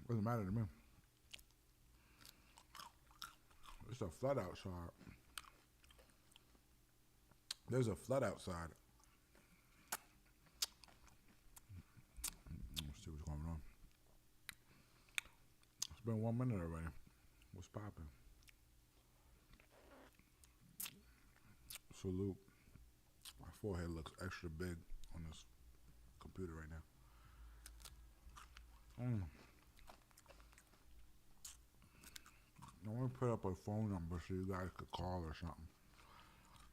Doesn't matter to me. It's a flood outside. There's a flood outside. Let's see what's going on. It's been 1 minute already. What's popping? Salute. My forehead looks extra big on this computer right now. I want to put up a phone number so you guys could call or something.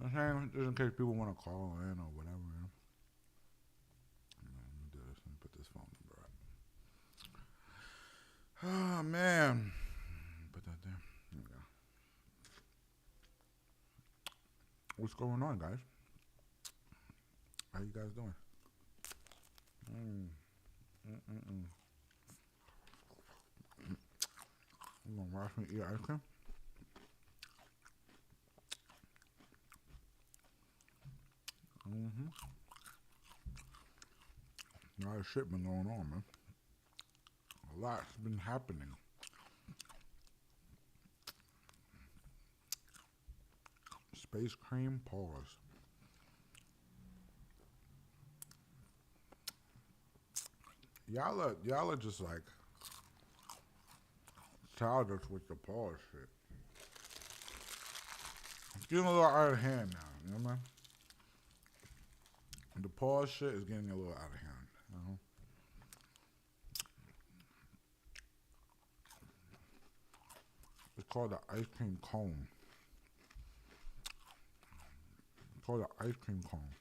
I'm saying just in case people want to call in or whatever. You know? Let me do this and put this phone number up. Oh man, put that there. There we go. What's going on, guys? How you guys doing? You gonna watch me eat ice cream? A lot of shit been going on, man. A lot's been happening. Space cream pause. Y'all are just like childish with the pause shit. It's getting a little out of hand now, you know what I mean? The pause shit is getting a little out of hand, you know? It's called the ice cream cone. It's called the ice cream cone.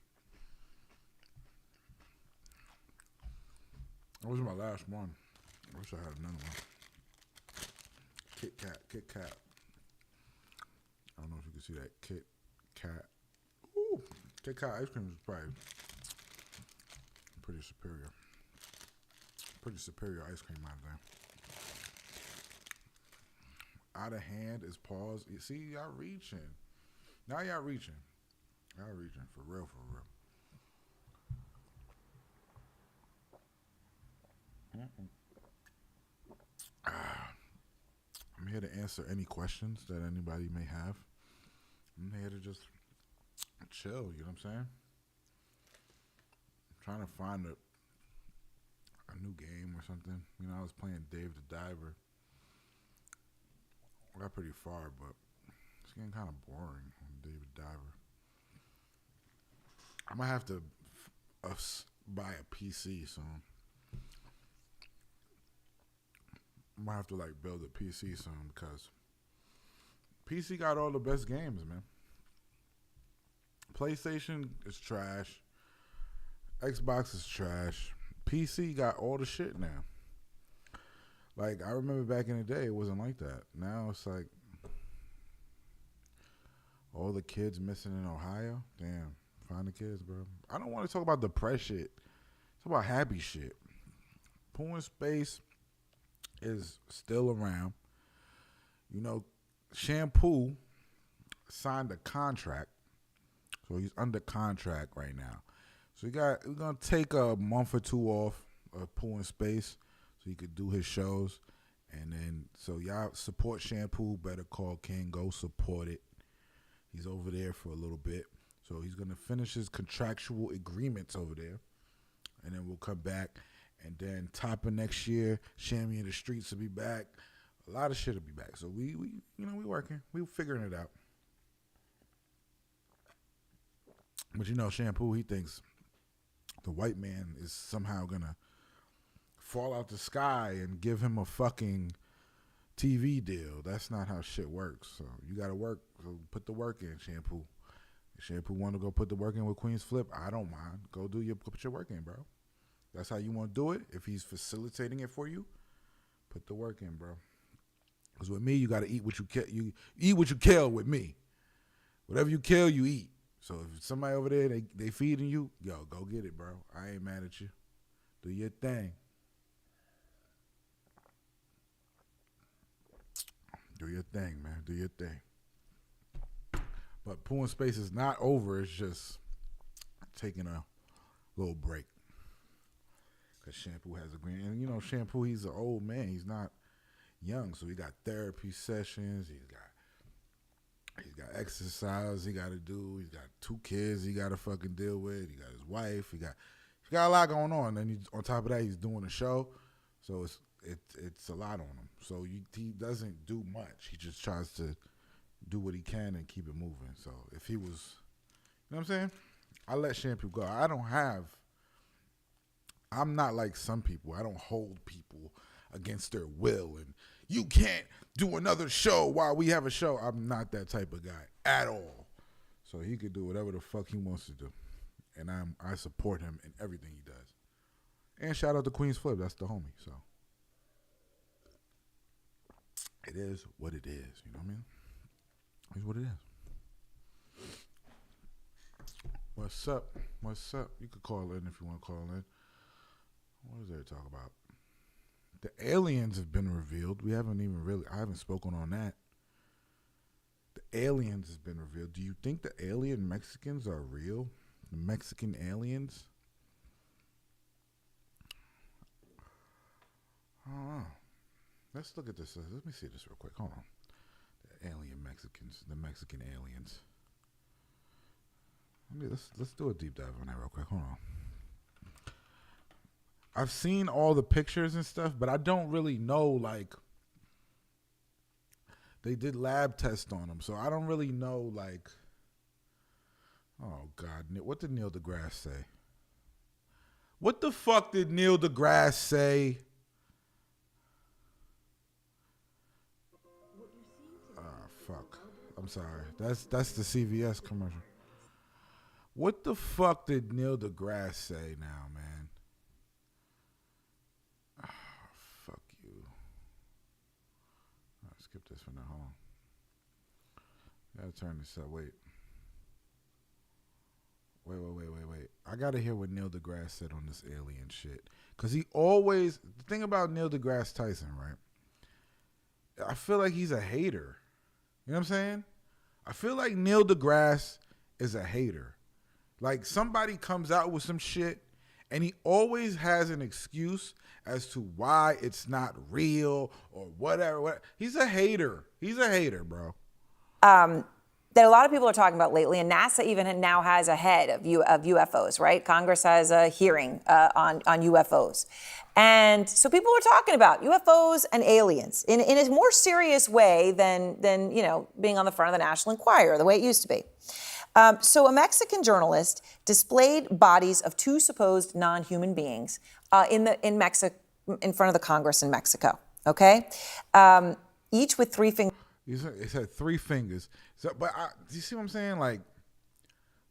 That was my last one. I wish I had another one. Kit Kat. I don't know if you can see that. Kit Kat. Ooh, Kit Kat ice cream is probably pretty superior. Pretty superior ice cream out there. Out of hand is pause. You see, y'all reaching. Now y'all reaching. Y'all reaching for real, for real. I'm here to answer any questions that anybody may have. I'm here to just chill, you know what I'm saying? I'm trying to find a new game or something. You know, I was playing Dave the Diver. I got pretty far, but it's getting kind of boring on Dave the Diver. I might have to buy a PC soon. I might have to like build a PC soon because PC got all the best games, man. PlayStation is trash. Xbox is trash. PC got all the shit now. Like, I remember back in the day, it wasn't like that. Now it's like all the kids missing in Ohio. Damn, find the kids, bro. I don't want to talk about depressed shit. It's about happy shit. Pooh in Space is still around. You know, Shampoo signed a contract, so he's under contract right now. So we're gonna take a month or two off of Pooh in Space so he could do his shows, and then so y'all support Shampoo. Better Call King. Go support it. He's over there for a little bit, so he's gonna finish his contractual agreements over there, and then we'll come back. And then top of next year, Shammy in the Streets will be back. A lot of shit will be back. So we working. We figuring it out. But you know, Shampoo, he thinks the white man is somehow gonna fall out the sky and give him a fucking TV deal. That's not how shit works. So you gotta work. So put the work in, Shampoo. If Shampoo want to go put the work in with Queen's Flip, I don't mind. Go put your work in, bro. That's how you want to do it. If he's facilitating it for you, put the work in, bro. Because with me, you got to eat what you kill. You eat what you kill with me. Whatever you kill, you eat. So if somebody over there, they feeding you, yo, go get it, bro. I ain't mad at you. Do your thing. Do your thing, man. Do your thing. But Pooh in Space is not over. It's just taking a little break. Because Shampoo has a green. And, you know, Shampoo, he's an old man. He's not young. So he got therapy sessions. He's got exercise he got to do. He's got 2 kids he got to fucking deal with. He got his wife. He got a lot going on. And on top of that, he's doing a show. So it's a lot on him. So he doesn't do much. He just tries to do what he can and keep it moving. So if he was, you know what I'm saying? I let Shampoo go. I'm not like some people. I don't hold people against their will and you can't do another show while we have a show. I'm not that type of guy at all. So he could do whatever the fuck he wants to do. And I support him in everything he does. And shout out to Queen's Flip. That's the homie. So it is what it is. You know what I mean? It's what it is. What's up? What's up? You could call in if you want to call in. What is there to talk about? The aliens have been revealed. I haven't spoken on that. The aliens has been revealed. Do you think the alien Mexicans are real? The Mexican aliens? I don't know. Let's look at this. Let me see this real quick. Hold on. The alien Mexicans. The Mexican aliens. Let's do a deep dive on that real quick. Hold on. I've seen all the pictures and stuff, but I don't really know, like, they did lab tests on them, so I don't really know, like, oh, God, what did Neil deGrasse say? What the fuck did Neil deGrasse say? Fuck. I'm sorry. That's the CVS commercial. What the fuck did Neil deGrasse say now, man? Skip this for now. Hold on. Gotta turn this up. Wait. I gotta hear what Neil deGrasse said on this alien shit. Cause the thing about Neil deGrasse Tyson, right? I feel like he's a hater. You know what I'm saying? I feel like Neil deGrasse is a hater. Like somebody comes out with some shit and he always has an excuse as to why it's not real or whatever. He's a hater. He's a hater, bro. That a lot of people are talking about lately, and NASA even now has a head of UFOs, right? Congress has a hearing on UFOs. And so people were talking about UFOs and aliens in a more serious way than being on the front of the National Enquirer, the way it used to be. So a Mexican journalist displayed bodies of 2 supposed non-human beings in front of the Congress in Mexico. Okay, each with 3 fingers. He had 3 fingers. So, but do you see what I'm saying? Like,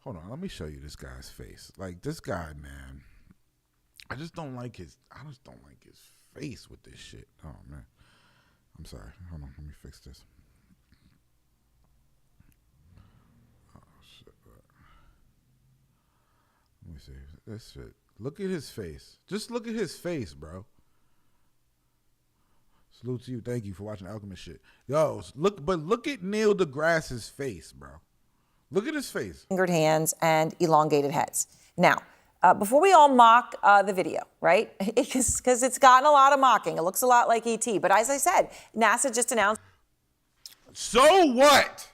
hold on, let me show you this guy's face. Like this guy, man. I just don't like his face with this shit. Oh man, I'm sorry. Hold on, let me fix this. Let me see. This shit. Look at his face. Just look at his face, bro. Salute to you. Thank you for watching Alchemist shit. Yo, look at Neil deGrasse's face, bro. Look at his face. Fingered hands and elongated heads. Now, before we all mock the video, right? Because it's gotten a lot of mocking. It looks a lot like ET. But as I said, NASA just announced. So what?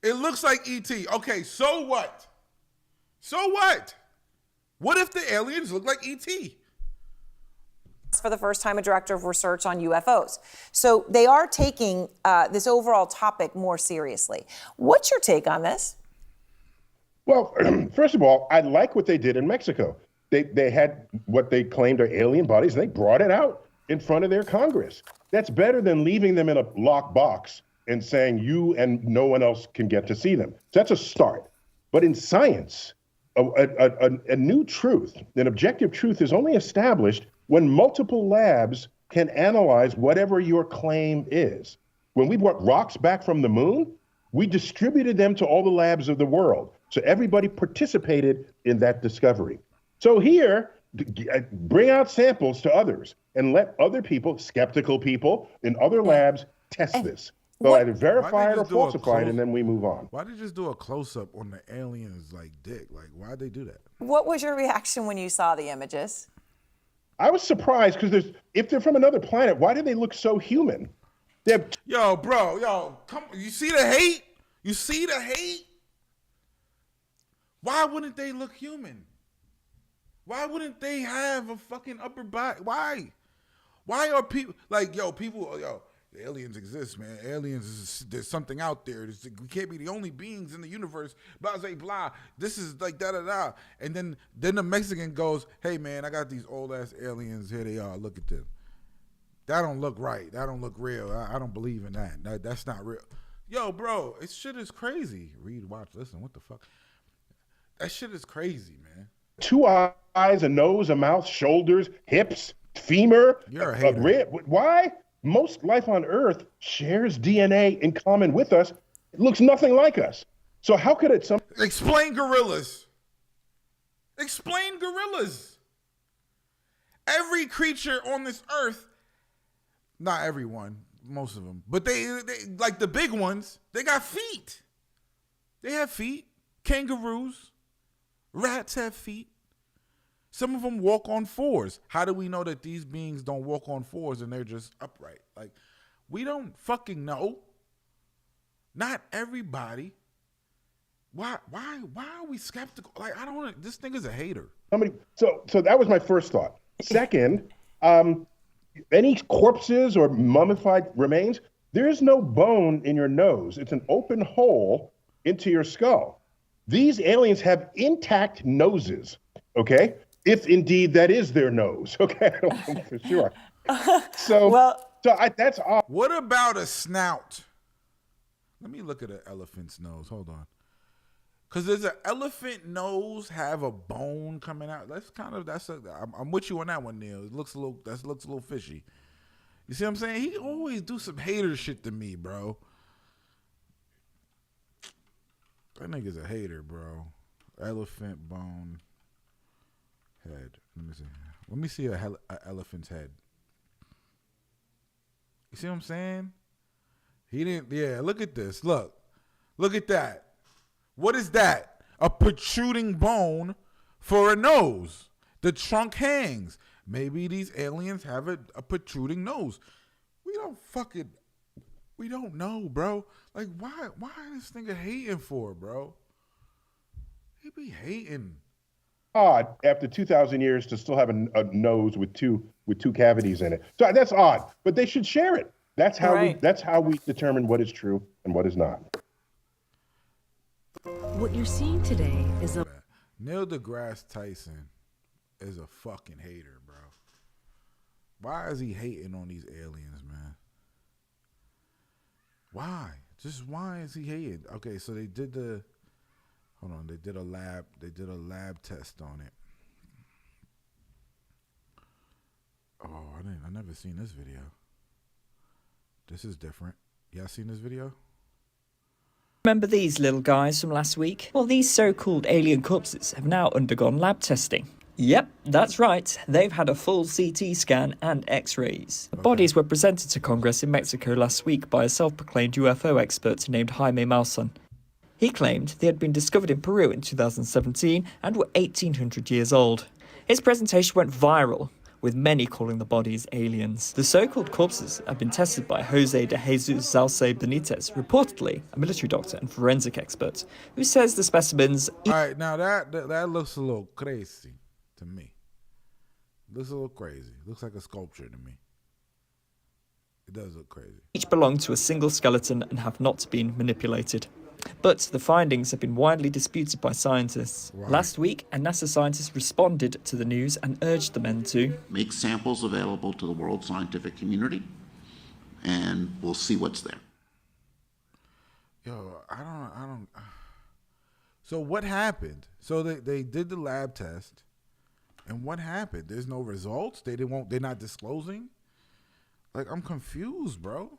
It looks like ET. Okay, so what? So what? What if the aliens look like ET? For the first time, a director of research on UFOs. So they are taking this overall topic more seriously. What's your take on this? Well, first of all, I like what they did in Mexico. They had what they claimed are alien bodies, and they brought it out in front of their Congress. That's better than leaving them in a locked box and saying you and no one else can get to see them. So that's a start. But in science, a new truth, an objective truth, is only established when multiple labs can analyze whatever your claim is. When we brought rocks back from the moon, we distributed them to all the labs of the world. So everybody participated in that discovery. So here, bring out samples to others and let other people, skeptical people in other labs, test this. They'll either verify it or falsify it, and then we move on. Why did they just do a close-up on the aliens, like, dick? Like, why'd they do that? What was your reaction when you saw the images? I was surprised because if they're from another planet, why do they look so human? They have Yo, bro, come. You see the hate? You see the hate? Why wouldn't they look human? Why wouldn't they have a fucking upper body? Why? Why are people like aliens exist, man. Aliens there's something out there. We can't be the only beings in the universe. Blah blah blah. This is like da da da. And then the Mexican goes, "Hey man, I got these old ass aliens. Here they are. Look at them. That don't look right. That don't look real. I don't believe in that. That's not real." Yo, bro, it shit is crazy. Read, watch, listen. What the fuck? That shit is crazy, man. 2 eyes, a nose, a mouth, shoulders, hips, femur, You're a hater. rib. Why? Most life on Earth shares DNA in common with us. It looks nothing like us. So how could it Explain gorillas. Explain gorillas. Every creature on this earth, not everyone, most of them, but they like the big ones, they got feet. They have feet. Kangaroos, rats have feet. Some of them walk on fours. How do we know that these beings don't walk on fours and they're just upright? Like, we don't fucking know. Not everybody. Why are we skeptical? Like, I don't. This nigga's a hater. So that was my first thought. Second, any corpses or mummified remains, there's no bone in your nose. It's an open hole into your skull. These aliens have intact noses, okay? If indeed that is their nose, okay? I don't know for sure. That's odd. What about a snout? Let me look at an elephant's nose. Hold on. Because does an elephant nose have a bone coming out? I'm with you on that one, Neil. It looks a little fishy. You see what I'm saying? He always do some hater shit to me, bro. That nigga's a hater, bro. Elephant bone head. Let me see a elephant's head. You see what I'm saying? He didn't. Yeah, look at this. Look at that. What is that? A protruding bone for a nose. The trunk hangs. Maybe these aliens have a protruding nose. We don't know, bro. Like, why this nigga hating for, bro? He be hating. Odd after 2,000 years to still have a nose with two cavities in it. So that's odd, but they should share it. That's how we determine what is true and what is not. What you're seeing today is Neil deGrasse Tyson is a fucking hater, bro. Why is he hating on these aliens, man? Why? Just why is he hating? Okay, so they did a lab test on it. Oh, I never seen this video. This is different. Y'all seen this video? Remember these little guys from last week? Well, these so-called alien corpses have now undergone lab testing. Yep, that's right. They've had a full CT scan and X-rays. The bodies were presented to Congress in Mexico last week by a self-proclaimed UFO expert named Jaime Maussan. He claimed they had been discovered in Peru in 2017 and were 1,800 years old. His presentation went viral, with many calling the bodies aliens. The so-called corpses have been tested by Jose de Jesus Zalce Benitez, reportedly a military doctor and forensic expert, who says the specimens... All right, now that looks a little crazy to me. Looks a little crazy. Looks like a sculpture to me. It does look crazy. Each belong to a single skeleton and have not been manipulated. But the findings have been widely disputed by scientists. Right. Last week, a NASA scientist responded to the news and urged the men to make samples available to the world scientific community, and we'll see what's there. Yo, I don't. So what happened? So they did the lab test, and what happened? There's no results. They're not disclosing. Like, I'm confused, bro.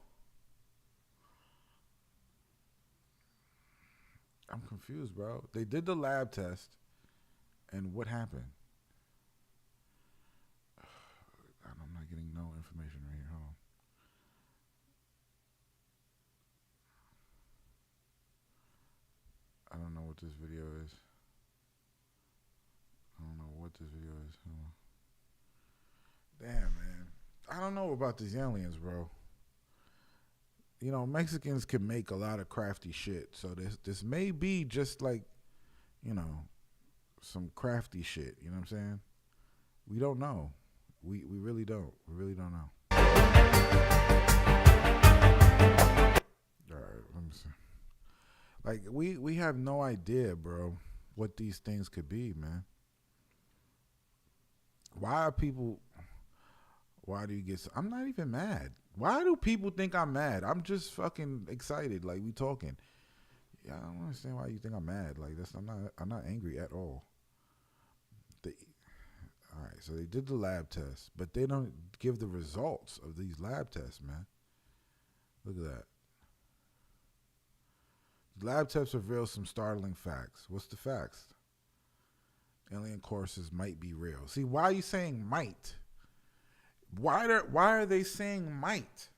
I'm confused, bro. They did the lab test, and what happened? I'm not getting no information right here. Hold on. I don't know what this video is. Damn, man. I don't know about these aliens, bro. You know, Mexicans can make a lot of crafty shit. So this may be just like, you know, some crafty shit. You know what I'm saying? We don't know. We really don't. We really don't know. All right, let me see. Like we have no idea, bro, what these things could be, man. Why do you get I'm not even mad. Why do people think I'm mad? I'm just fucking excited. Like, we talking. Yeah, I don't understand why you think I'm mad. Like, I'm not angry at all. All right, so they did the lab test, but they don't give the results of these lab tests, man. Look at that. The lab tests reveal some startling facts. What's the facts? Alien courses might be real. See, why are you saying might? Why are they saying might?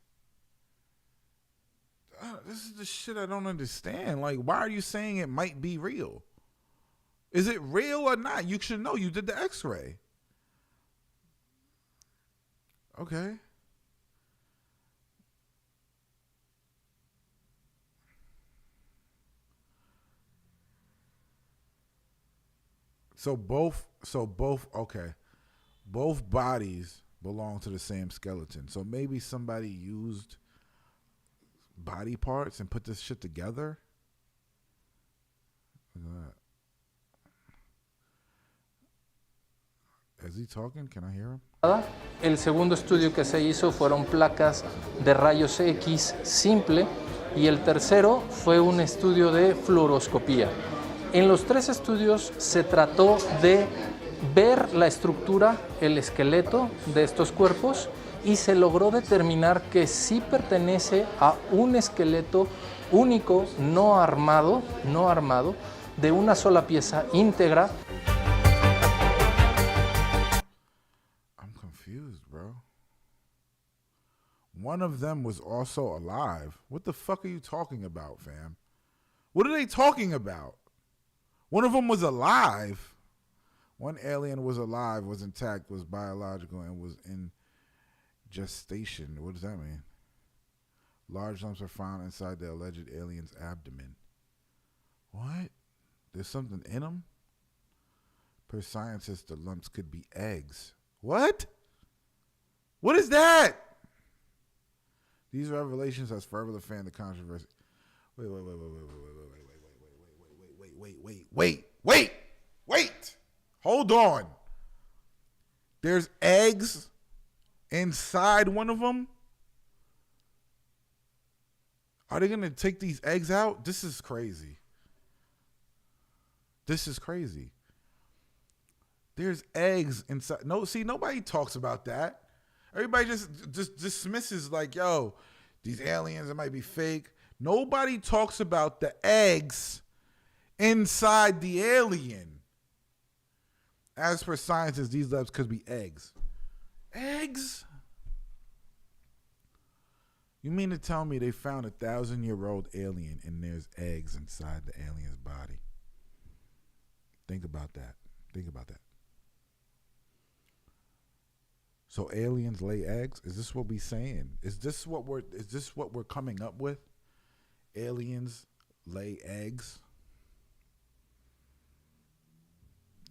This is the shit I don't understand. Like, why are you saying it might be real? Is it real or not? You should know. You did the x-ray. Okay. So both, okay. Both bodies belong to the same skeleton. So maybe somebody used body parts and put this shit together. Look at that. Is he talking? Can I hear him? El segundo estudio que se hizo fueron placas de rayos X simple y el tercero fue un estudio de fluoroscopía. En los tres estudios se trató de ver la estructura, el esqueleto de estos cuerpos y se logró determinar que sí pertenece a un esqueleto único, no armado, de una sola pieza íntegra. I'm confused, bro. One of them was also alive. What the fuck are you talking about, fam? What are they talking about? One of them was alive. One alien was alive, was intact, was biological, and was in gestation. What does that mean? Large lumps are found inside the alleged alien's abdomen. What? There's something in them? Per scientists, the lumps could be eggs. What? What is that? These revelations has further fanned the controversy. Wait. Hold on. There's eggs inside one of them? Are they going to take these eggs out? This is crazy. There's eggs inside. No, see, nobody talks about that. Everybody just dismisses like, yo, these aliens, it might be fake. Nobody talks about the eggs inside the alien. As per scientists, these labs could be eggs. Eggs? You mean to tell me they found 1,000-year-old alien and there's eggs inside the alien's body? Think about that. So aliens lay eggs? Is this what we saying? Is this what we're coming up with? Aliens lay eggs?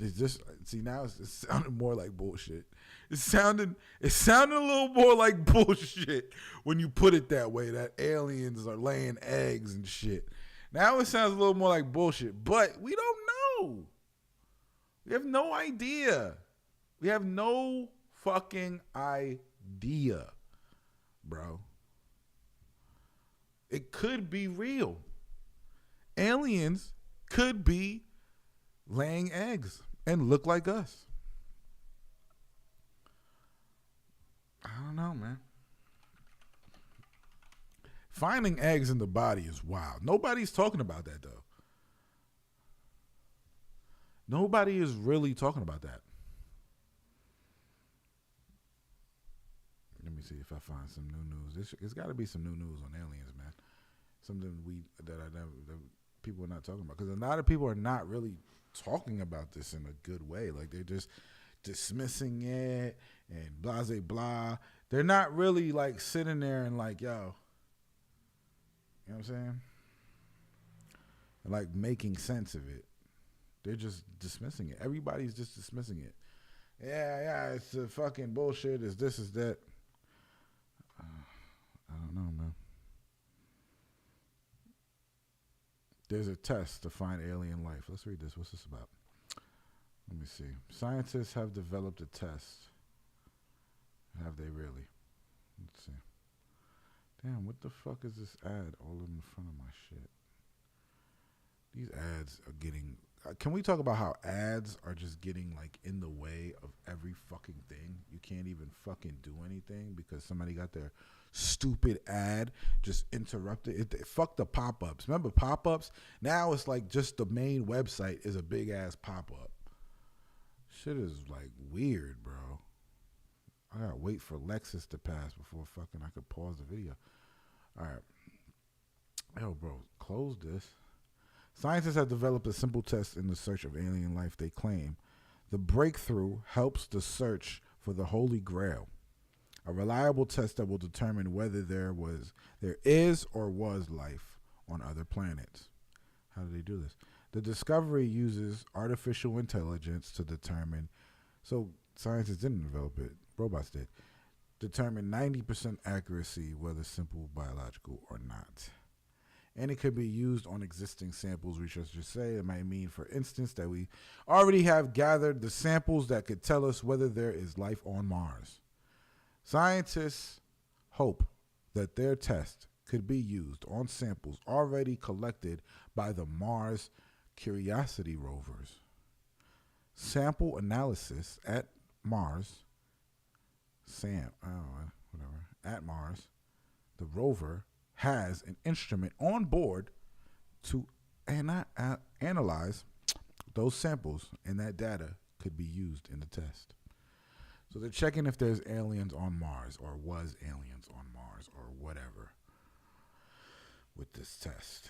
Is this, see, now it's sounding more like bullshit. It sounded a little more like bullshit when you put it that way, that aliens are laying eggs and shit. Now it sounds a little more like bullshit, but we don't know. We have no idea. We have no fucking idea, bro. It could be real. Aliens could be laying eggs and look like us. I don't know, man. Finding eggs in the body is wild. Nobody's talking about that, though. Nobody is really talking about that. Let me see if I find some new news. There's got to be some new news on aliens, man. Something that people are not talking about, because a lot of people are not really talking about this in a good way. Like, they're just dismissing it and blah, blah, blah. They're not really like sitting there and like, yo, you know what I'm saying? And like making sense of it. They're just dismissing it. Everybody's just dismissing it. Yeah, it's a fucking bullshit. It's this, is that. I don't know, man. There's a test to find alien life. Let's read this. What's this about? Let me see. Scientists have developed a test. Have they really? Let's see. Damn, what the fuck is this ad all in front of my shit? These ads are getting... can we talk about how ads are just getting like in the way of every fucking thing? You can't even fucking do anything because somebody got their stupid ad just interrupted. Fuck the pop-ups. Remember pop-ups? Now it's like just the main website is a big ass pop-up. Shit is like weird, bro. I gotta wait for Lexus to pass before fucking I could pause the video. All right. Yo, bro, close this. Scientists have developed a simple test in the search of alien life. They claim the breakthrough helps the search for the Holy Grail, a reliable test that will determine whether there is or was life on other planets. How do they do this? The discovery uses artificial intelligence to determine, so scientists didn't develop it, robots did, determine 90% accuracy whether simple biological or not. And it could be used on existing samples, researchers say. It might mean, for instance, that we already have gathered the samples that could tell us whether there is life on Mars. Scientists hope that their test could be used on samples already collected by the Mars Curiosity rovers. Sample analysis at Mars, at Mars, the rover has an instrument on board to analyze those samples, and that data could be used in the test. So they're checking if there's aliens on Mars or was aliens on Mars or whatever with this test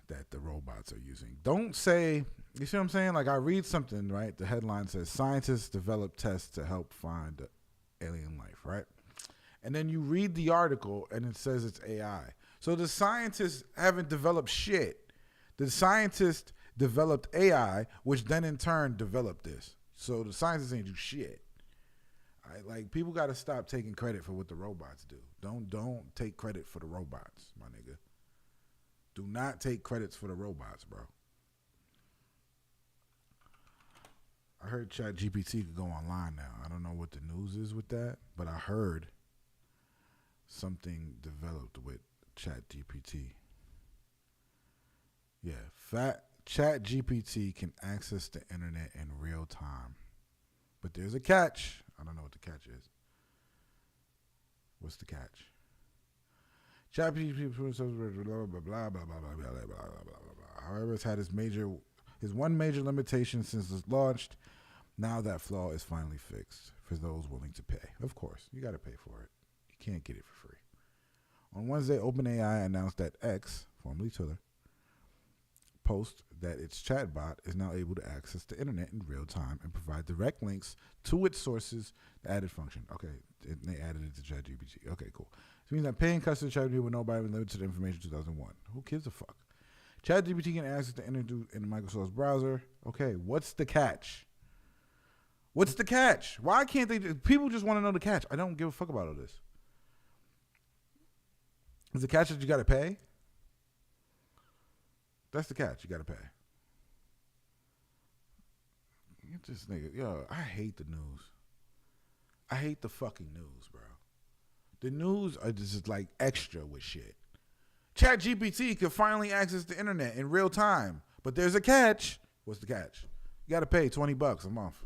that the robots are using. Don't say, you see what I'm saying? Like I read something, right? The headline says scientists develop tests to help find alien life, right? And then you read the article and it says it's AI. So the scientists haven't developed shit. The scientists developed AI, which then in turn developed this. So the scientists ain't do shit. Like people got to stop taking credit for what the robots do. Don't take credit for the robots, my nigga. Do not take credits for the robots, bro. I heard ChatGPT could go online now. I don't know what the news is with that, but I heard something developed with ChatGPT. Yeah, ChatGPT can access the internet in real time. But there's a catch. I don't know what the catch is. What's the catch? ChatGPT blah blah blah blah blah blah blah blah blah. However, it's had his one major limitation since it's launched. Now that flaw is finally fixed for those willing to pay. Of course, you got to pay for it. You can't get it for free. On Wednesday, OpenAI announced that X, formerly Twitter, post that its chatbot is now able to access the internet in real time and provide direct links to its sources. The added function. Okay, they added it to ChatGPT. Okay, cool. This means that paying customers ChatGPT will know by limited information 2001. Who gives a fuck? ChatGPT can access the internet in Microsoft's browser. Okay, what's the catch? What's the catch? Why can't they? People just want to know the catch. I don't give a fuck about all this. Is the catch that you got to pay? That's the catch. You got to pay. Get this nigga. Yo, I hate the news. I hate the fucking news, bro. The news are just like extra with shit. ChatGPT can finally access the internet in real time, but there's a catch. What's the catch? You got to pay $20 a month.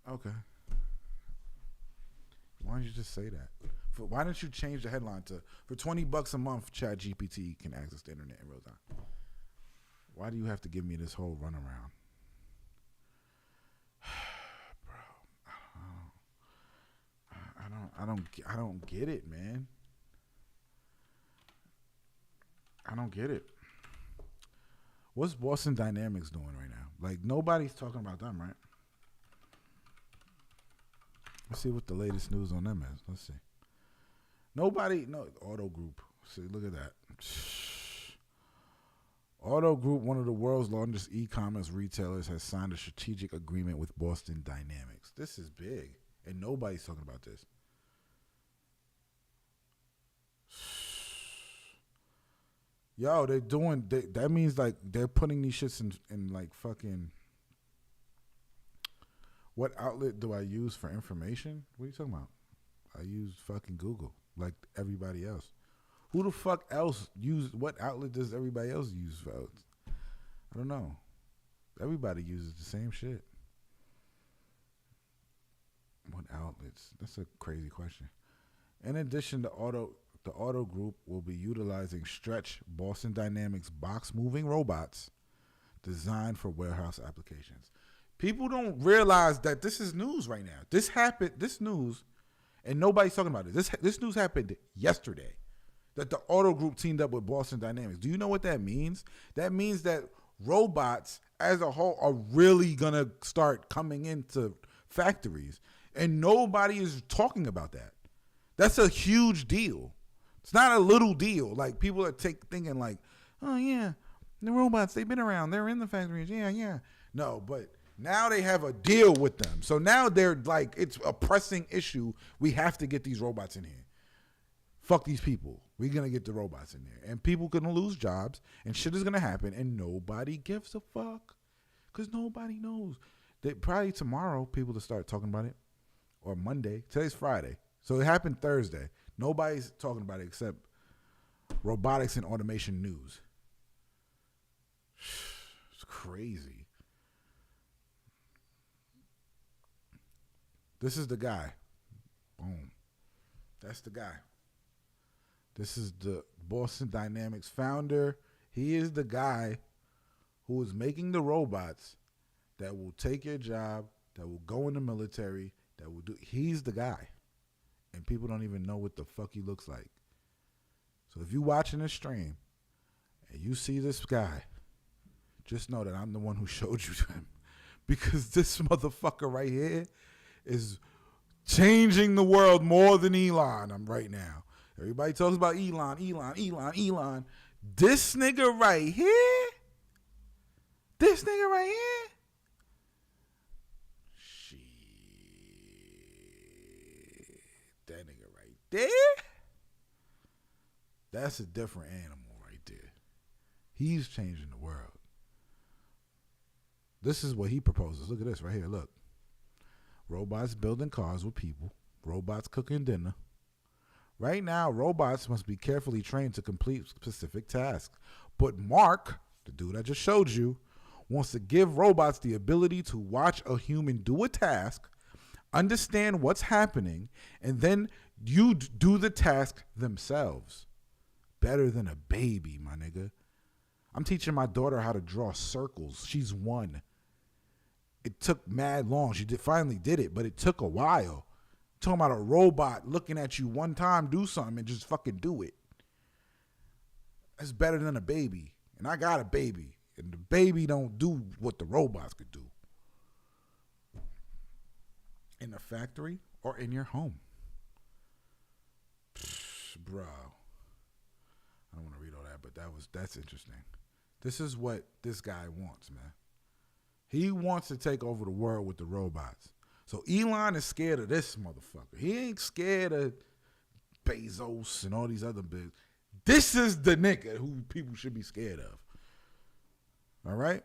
Okay. Why don't you just say that? Why don't you change the headline to, for $20 a month, ChatGPT can access the internet in real time? Why do you have to give me this whole runaround? Bro, I don't get it, man. I don't get it. What's Boston Dynamics doing right now? Like, nobody's talking about them, right? Let's see what the latest news on them is. Let's see. Auto Group. See, look at that. Auto Group, one of the world's largest e-commerce retailers, has signed a strategic agreement with Boston Dynamics. This is big, and nobody's talking about this. Yo, that means like they're putting these shits in like fucking. What outlet do I use for information? What are you talking about? I use fucking Google like everybody else. Who the fuck else what outlet does everybody else use for? I don't know. Everybody uses the same shit. What outlets? That's a crazy question. In addition, the Auto Group will be utilizing Stretch Boston Dynamics box moving robots designed for warehouse applications. People don't realize that this is news right now. This news, and nobody's talking about it. This news happened yesterday, that the Auto Group teamed up with Boston Dynamics. Do you know what that means? That means that robots as a whole are really going to start coming into factories, and nobody is talking about that. That's a huge deal. It's not a little deal. Like, people are thinking like, oh, yeah, the robots, they've been around. They're in the factories. Yeah. No, but now they have a deal with them. So now they're like, it's a pressing issue. We have to get these robots in here. Fuck these people. We're going to get the robots in there. And people going to lose jobs, and shit is going to happen, and nobody gives a fuck because nobody knows. Probably tomorrow, people will start talking about it, or Monday. Today's Friday. So it happened Thursday. Nobody's talking about it except robotics and automation news. It's crazy. This is the guy. Boom. That's the guy. This is the Boston Dynamics founder. He is the guy who is making the robots that will take your job, that will go in the military, that will do. He's the guy. And people don't even know what the fuck he looks like. So if you're watching this stream and you see this guy, just know that I'm the one who showed you to him. Because this motherfucker right here is changing the world more than Elon right now. Everybody talks about Elon. This nigga right here, shit, that nigga right there, that's a different animal right there. He's changing the world. This is what he proposes. Look at this right here, look. Robots building cars with people. Robots cooking dinner. Right now, robots must be carefully trained to complete specific tasks. But Mark, the dude I just showed you, wants to give robots the ability to watch a human do a task, understand what's happening, and then you do the task themselves. Better than a baby, my nigga. I'm teaching my daughter how to draw circles. She's 1. It took mad long. She finally did it, but it took a while. Talking about a robot looking at you one time do something and just fucking do it. That's better than a baby. And I got a baby. And the baby don't do what the robots could do. In a factory or in your home. Bro. I don't want to read all that, but that's interesting. This is what this guy wants, man. He wants to take over the world with the robots. So Elon is scared of this motherfucker. He ain't scared of Bezos and all these other big. This is the nigga who people should be scared of. All right?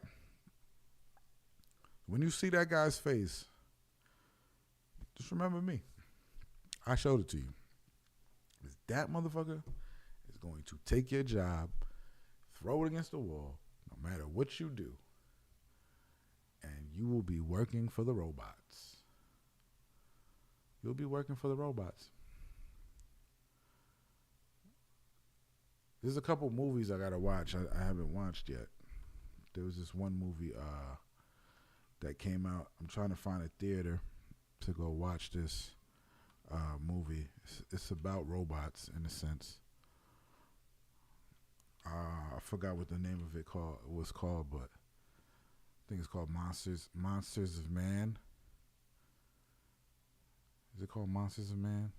When you see that guy's face, just remember me. I showed it to you. That motherfucker is going to take your job, throw it against the wall, no matter what you do, and you will be working for the robots. You'll be working for the robots. There's a couple movies I gotta watch. I haven't watched yet. There was this one movie that came out. I'm trying to find a theater to go watch this movie. It's about robots in a sense. I forgot what the name of it was called, but I think it's called Monsters of Man. Is it called Monsters of Man?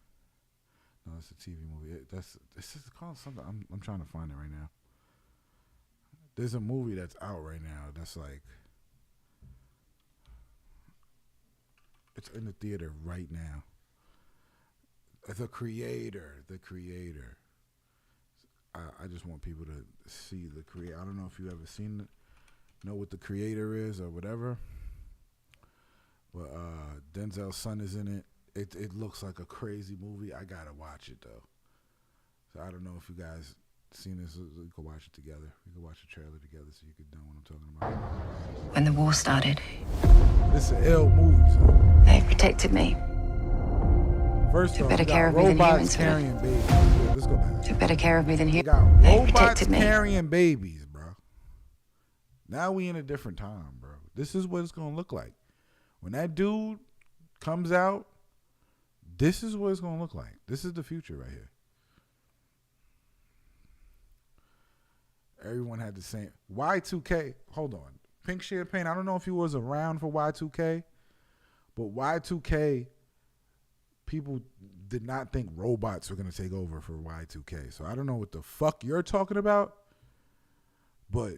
No, it's a TV movie. This is called something. I'm trying to find it right now. There's a movie that's out right now that's like, it's in the theater right now. The creator. I just want people to see the creator. I don't know if you ever seen it, know what the creator is or whatever. But Denzel's son is in it. It looks like a crazy movie. I gotta watch it though. So I don't know if you guys seen this. We could watch it together. We could watch the trailer together so you could know what I'm talking about. When the war started, This is an ill movie, son. they protected me. First Took off, better you got care of me than robots humans would have. carrying babies. Yeah, let's go back. Took better care of me than You you. got They robots protected me. carrying babies, bro. Now we in a different time, bro. This is what it's gonna look like. When that dude comes out, this is what it's gonna look like. This is the future right here. Everyone had the same Y2K. Hold on, Pink Champagne. I don't know if you was around for Y2K, but Y2K, people did not think robots were gonna take over for Y2K. So I don't know what the fuck you're talking about, but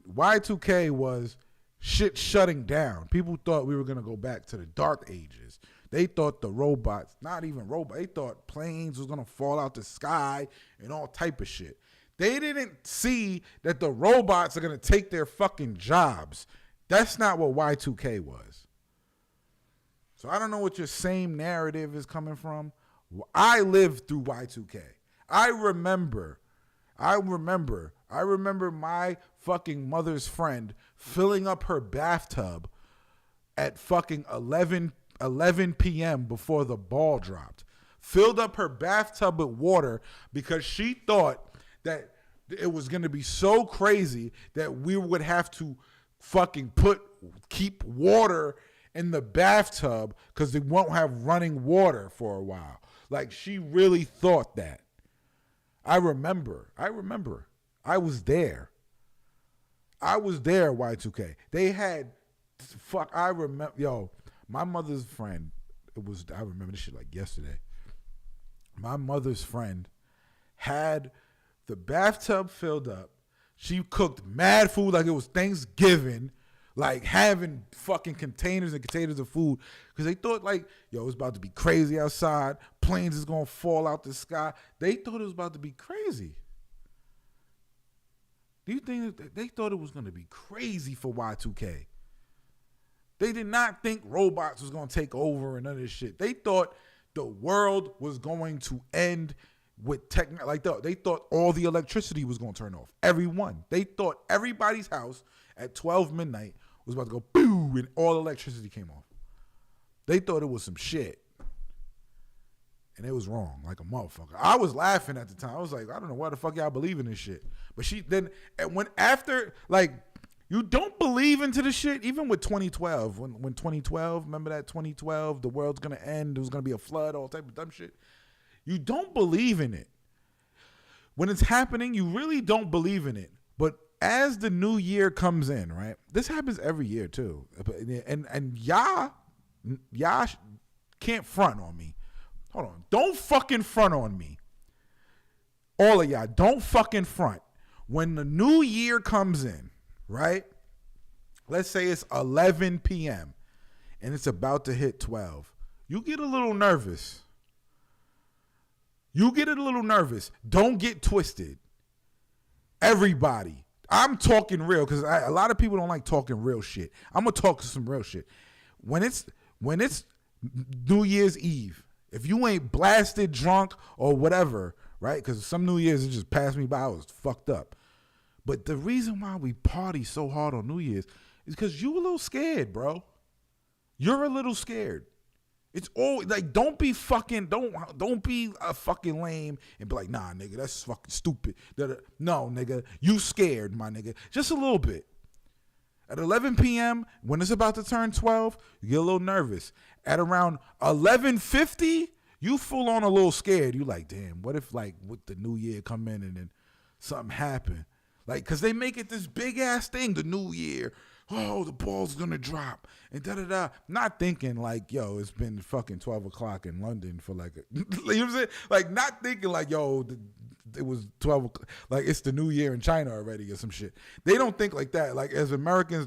Y2K was shit shutting down. People thought we were gonna go back to the dark ages. They thought the robots, not even robots, they thought planes was gonna fall out the sky and all type of shit. They didn't see that the robots are gonna take their fucking jobs. That's not what Y2K was. So I don't know what your same narrative is coming from. I lived through Y2K. I remember my fucking mother's friend filling up her bathtub at fucking 11 p.m. before the ball dropped. Filled up her bathtub with water because she thought that it was going to be so crazy that we would have to fucking keep water in the bathtub because they won't have running water for a while. Like, she really thought that. I remember. I was there. Y2K. They had, my mother's friend, I remember this shit like yesterday. My mother's friend had the bathtub filled up. She cooked mad food like it was Thanksgiving, like having fucking containers and containers of food because they thought like, it's about to be crazy outside. Planes is going to fall out the sky. They thought it was about to be crazy. Do you think that they thought it was going to be crazy for Y2K? They did not think robots was going to take over and none of this shit. They thought the world was going to end with they thought all the electricity was going to turn off. Everyone. They thought everybody's house at 12 midnight was about to go boo and all electricity came off. They thought it was some shit. And it was wrong, like a motherfucker. I was laughing at the time. I was like, I don't know why the fuck y'all believe in this shit. But you don't believe into the shit, even with 2012. When 2012, remember that 2012, the world's going to end, there was going to be a flood, all type of dumb shit. You don't believe in it. When it's happening, you really don't believe in it. But as the new year comes in, right? This happens every year too. And y'all can't front on me. Hold on. Don't fucking front on me. All of y'all, don't fucking front. When the new year comes in, right? Let's say it's 11 p.m. and it's about to hit 12. You get a little nervous. Don't get twisted. Everybody. I'm talking real because a lot of people don't like talking real shit. I'm going to talk some real shit. When it's New Year's Eve, if you ain't blasted, drunk, or whatever, right? Because some New Year's, it just passed me by. I was fucked up. But the reason why we party so hard on New Year's is because you a little scared, bro. You're a little scared. It's all like, don't be a fucking lame and be like, nah, nigga, that's fucking stupid. No, nigga, you scared, my nigga. Just a little bit. At 11 p.m., when it's about to turn 12, you get a little nervous. At around 11:50, you full on a little scared. You like, damn, what if like with the new year come in and then something happen? Like, cause they make it this big ass thing, the new year. oh, the ball's gonna drop and da-da-da. Not thinking like, yo, it's been fucking 12 o'clock in London for like, you know what I'm saying? Like not thinking like, yo, it was 12 o'clock, like it's the new year in China already or some shit. They don't think like that. Like as Americans,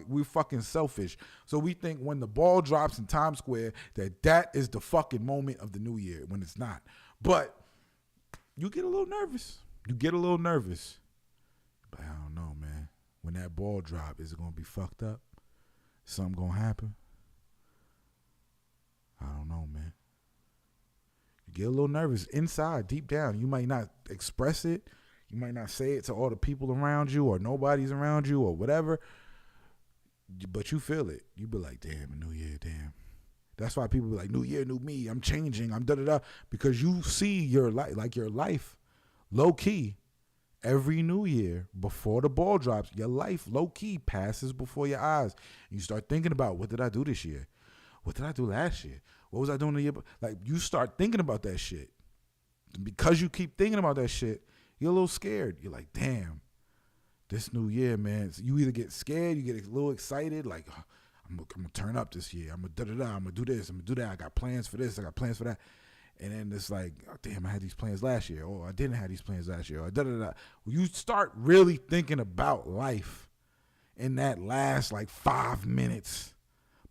we're fucking selfish. So we think when the ball drops in Times Square that is the fucking moment of the new year when it's not. But you get a little nervous. But I don't know, man. When that ball drop, is it going to be fucked up? Something going to happen? I don't know, man. You get a little nervous inside, deep down. You might not express it. You might not say it to all the people around you or nobody's around you or whatever. But you feel it. You be like, damn, a new year, damn. That's why people be like, new year, new me. I'm changing. I'm da-da-da. Because you see your life, like your life, low-key, every new year, before the ball drops, your life low-key passes before your eyes. You start thinking about, what did I do this year? What did I do last year? What was I doing the year? Like, you start thinking about that shit. And because you keep thinking about that shit, you're a little scared. You're like, damn, this new year, man. So you either get scared, you get a little excited, like, oh, I'm going to turn up this year. I'm going to da-da-da. I'm going to do this. I'm going to do that. I got plans for this. I got plans for that. And then it's like, oh, damn, I had these plans last year. Or I didn't have these plans last year. Or da-da-da. You start really thinking about life in that last, like, 5 minutes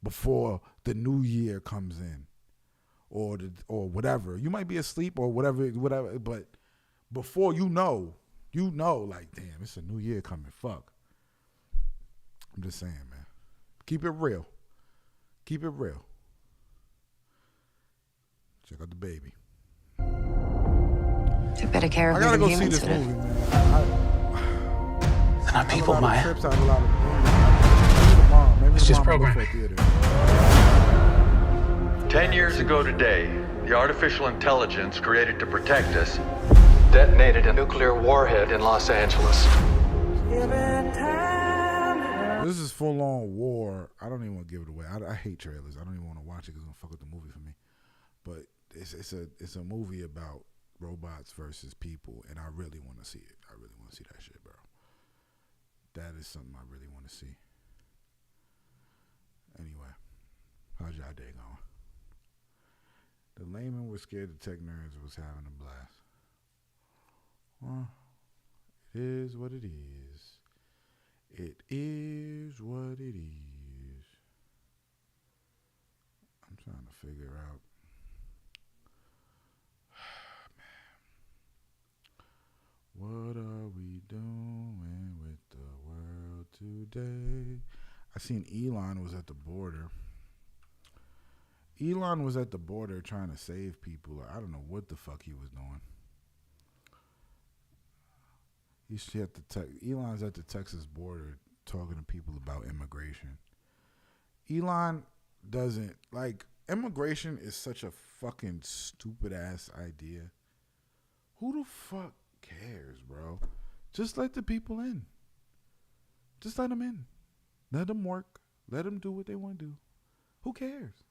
before the new year comes in. Or whatever. You might be asleep or whatever. But before you know, like, damn, it's a new year coming. Fuck. I'm just saying, man. Keep it real. Keep it real. Check out the baby. Took better care of I me gotta than go see humans this would have. movie, man. They're not people, Maya. Trips, I have a lot of maybe It's just tomorrow I'll go programming. for a theater. 10 years ago today, the artificial intelligence created to protect us detonated a nuclear warhead in Los Angeles. This is full-on war. I don't even want to give it away. I hate trailers. I don't even want to watch it because it's going to fuck up the movie for me. But it's a movie about robots versus people, and I really want to see it. I really want to see that shit, bro. That is something I really want to see. Anyway, how's y'all day going? The layman was scared the tech nerds was having a blast. Well, it is what it is. It is what it is. I'm trying to figure out. What are we doing with the world today? I seen Elon was at the border. Elon was at the border trying to save people. I don't know what the fuck he was doing. Elon's at the Texas border talking to people about immigration. Elon doesn't, like, immigration is such a fucking stupid ass idea. Who the fuck cares, bro? Just let the people in. Just let them in. Let them work. Let them do what they want to do. Who cares?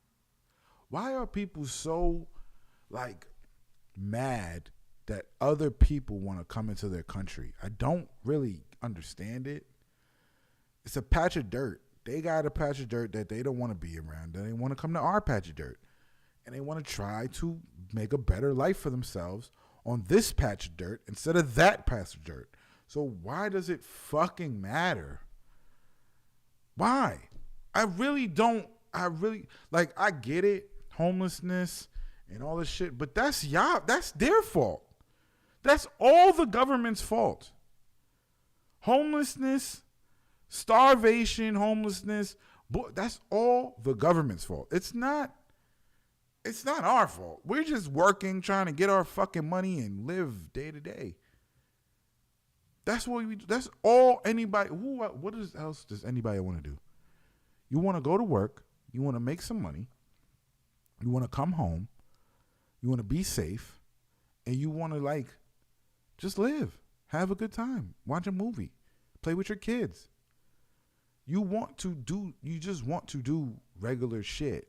Why are people so, like, mad that other people want to come into their country? I don't really understand it. It's a patch of dirt. They got a patch of dirt that they don't want to be around. They want to come to our patch of dirt. And they want to try to make a better life for themselves on this patch of dirt instead of that patch of dirt. So why does it fucking matter? Why? I get it. Homelessness and all this shit, but that's their fault. That's all the government's fault. Homelessness, starvation, that's all the government's fault. It's not our fault. We're just working, trying to get our fucking money and live day to day. That's what that's all anybody, what else does anybody want to do? You want to go to work, you want to make some money, you want to come home, you want to be safe, and you want to, like, just live, have a good time, watch a movie, play with your kids. You just want to do regular shit.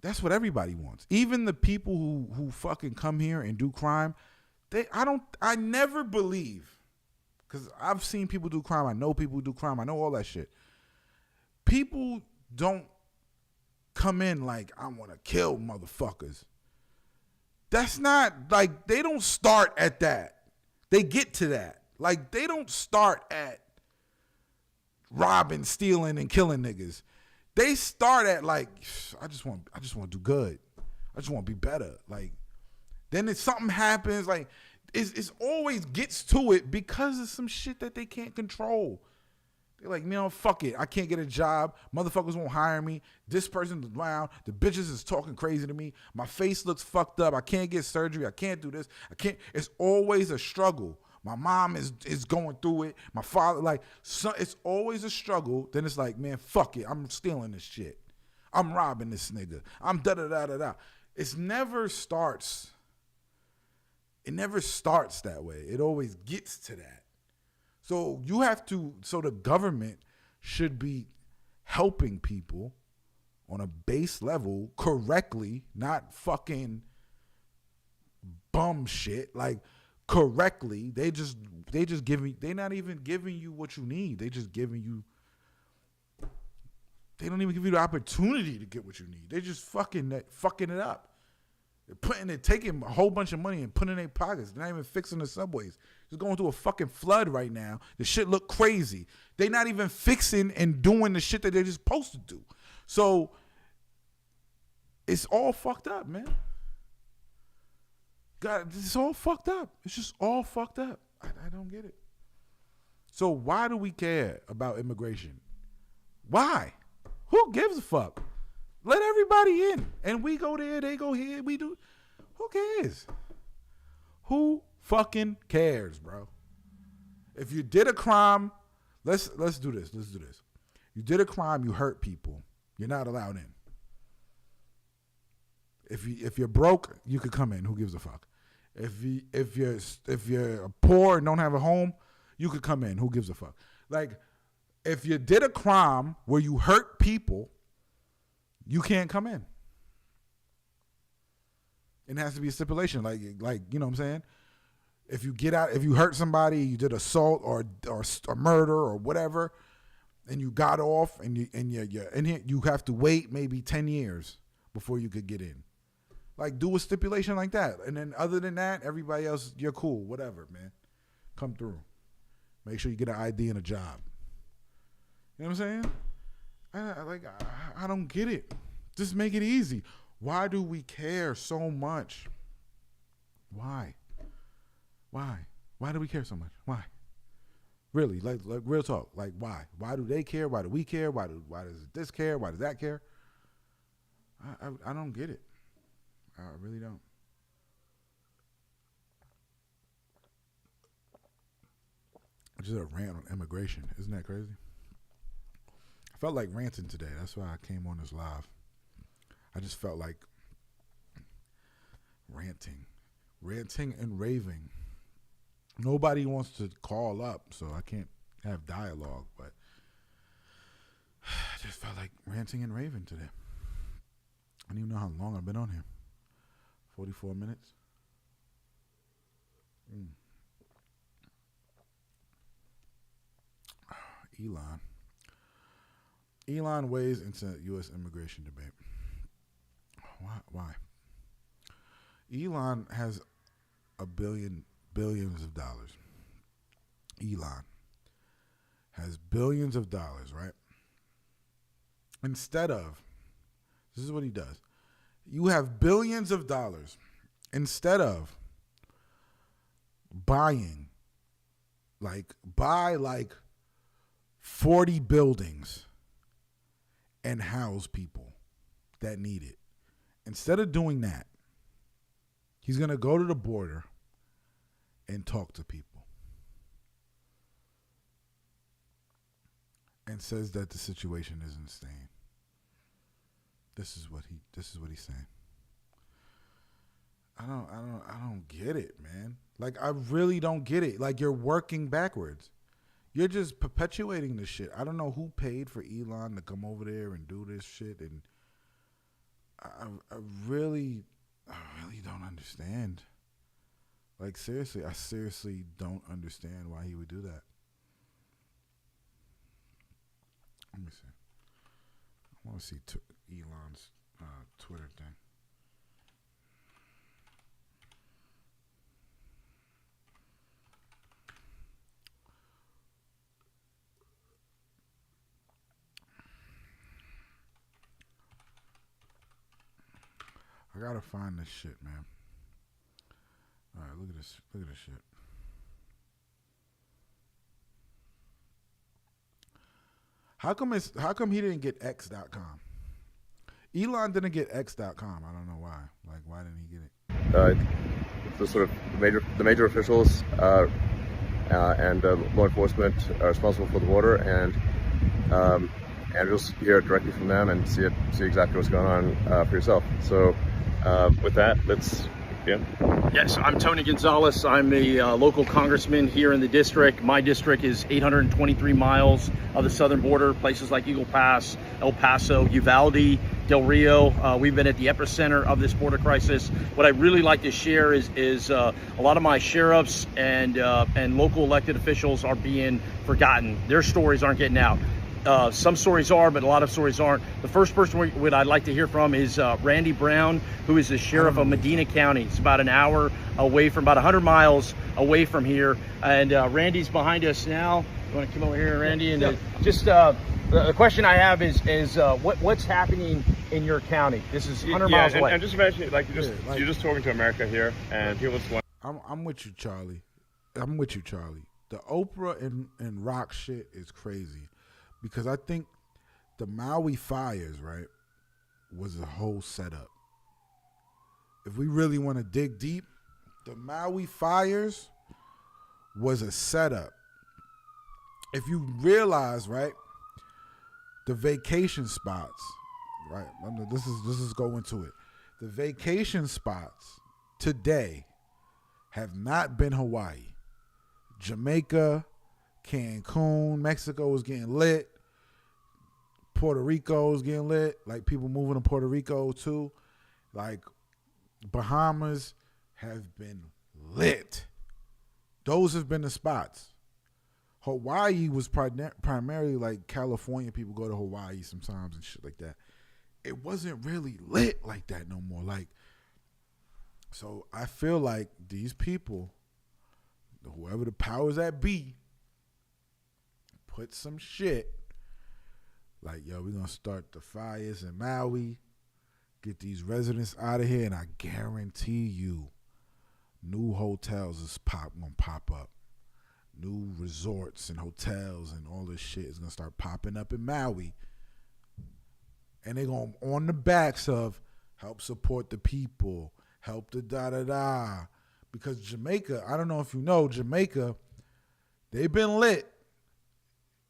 That's what everybody wants. Even the people who fucking come here and do crime, I never believe Because I've seen people do crime. I know people who do crime. I know all that shit. People don't come in like, I want to kill motherfuckers. That's not, like, they don't start at that. They get to that. Like, they don't start at robbing, stealing, and killing niggas. They start at, like, I just want to do good. I just want to be better. Like, then if something happens, like, it's always gets to it because of some shit that they can't control. They're like, fuck it. I can't get a job. Motherfuckers won't hire me. This person's around. The bitches is talking crazy to me. My face looks fucked up. I can't get surgery. I can't do this. I can't. It's always a struggle. My mom is going through it. My father, like, it's always a struggle. Then it's like, man, fuck it. I'm stealing this shit. I'm robbing this nigga. I'm da-da-da-da-da. It never starts that way. It always gets to that. So the government should be helping people on a base level correctly, not fucking bum shit. Like, correctly. They're not even giving you what you need. They don't even give you the opportunity to get what you need. They just fucking it up. They're taking a whole bunch of money and putting it in their pockets. They're not even fixing the subways. It's going through a fucking flood right now. The shit look crazy. They're not even fixing and doing the shit that they're just supposed to do. So it's all fucked up, man. God, it's all fucked up. It's just all fucked up. I don't get it. So why do we care about immigration? Why? Who gives a fuck? Let everybody in. And we go there, they go here, we do. Who cares? Who fucking cares, bro? If you did a crime, let's do this. Let's do this. You did a crime, you hurt people. You're not allowed in. If you're broke, you could come in. Who gives a fuck? If you're poor and don't have a home, you could come in. Who gives a fuck? Like, if you did a crime where you hurt people, you can't come in. It has to be a stipulation, like you know what I'm saying? If you hurt somebody, you did assault or murder or whatever, and you got off, and you have to wait maybe 10 years before you could get in. Like, do a stipulation like that, and then other than that, everybody else, you're cool, whatever, man. Come through. Make sure you get an ID and a job. You know what I'm saying? I don't get it. Just make it easy. Why do we care so much? Why? Why do we care so much? Why? Really, like real talk. Like, why? Why do they care? Why do we care? Why does this care? Why does that care? I don't get it. I really don't. Just a rant on immigration. Isn't that crazy? I felt like ranting today. That's why I came on this live. I just felt like ranting and raving. Nobody wants to call up, so I can't have dialogue, but I just felt like ranting and raving today. I don't even know how long I've been on here. 44 minutes. Elon weighs into U.S. immigration debate. Why? Elon has billions of dollars. Elon has billions of dollars, right? Instead of, this is what he does. You have billions of dollars. Instead of buy 40 buildings and house people that need it. Instead of doing that, he's going to go to the border and talk to people. And says that the situation is insane. This is what he's saying. I don't get it, man. Like, I really don't get it. Like, you're working backwards. You're just perpetuating this shit. I don't know who paid for Elon to come over there and do this shit, and I really don't understand. Like, seriously, I seriously don't understand why he would do that. Let me see. I want to see Elon's Twitter thing. I gotta find this shit, man. All right, look at this. Look at this shit. How come he didn't get X.com? Elon didn't get X.com. I don't know why. Like, why didn't he get it? The sort of the major officials and law enforcement are responsible for the water, and you'll hear it directly from them and see exactly what's going on for yourself. So with that, let's begin. Yes, I'm Tony Gonzalez. I'm the local congressman here in the district. My district is 823 miles of the southern border, places like Eagle Pass, El Paso, Uvalde, Del Rio. We've been at the epicenter of this border crisis. What I really like to share is a lot of my sheriffs and local elected officials are being forgotten. Their stories aren't getting out. Some stories are, but a lot of stories aren't. The first person I'd like to hear from is Randy Brown, who is the sheriff of Medina County. It's about an hour away from, about 100 miles away from here. And Randy's behind us now. You want to come over here, Randy? And just the question I have is what's happening in your county? This is 100 miles away. And just imagine, you're just talking to America here, and people just want. I'm with you, Charlie. I'm with you, Charlie. The Oprah and Rock shit is crazy. Because I think the Maui fires, right, was a whole setup. If we really want to dig deep, the Maui fires was a setup. If you realize, right, the vacation spots, right, this is going to it. The vacation spots today have not been Hawaii. Jamaica, Cancun, Mexico is getting lit. Puerto Rico is getting lit. Like, people moving to Puerto Rico too. Like, Bahamas have been lit. Those have been the spots. Hawaii was primarily like California people go to Hawaii sometimes and shit like that. It wasn't really lit like that no more. Like, so I feel like these people, whoever the powers that be, put some shit like, yo, we're going to start the fires in Maui, get these residents out of here, and I guarantee you new hotels is gonna pop up. New resorts and hotels and all this shit is going to start popping up in Maui. And they're going to, on the backs of, help support the people, help the da-da-da. Because Jamaica, I don't know if you know, Jamaica, they've been lit.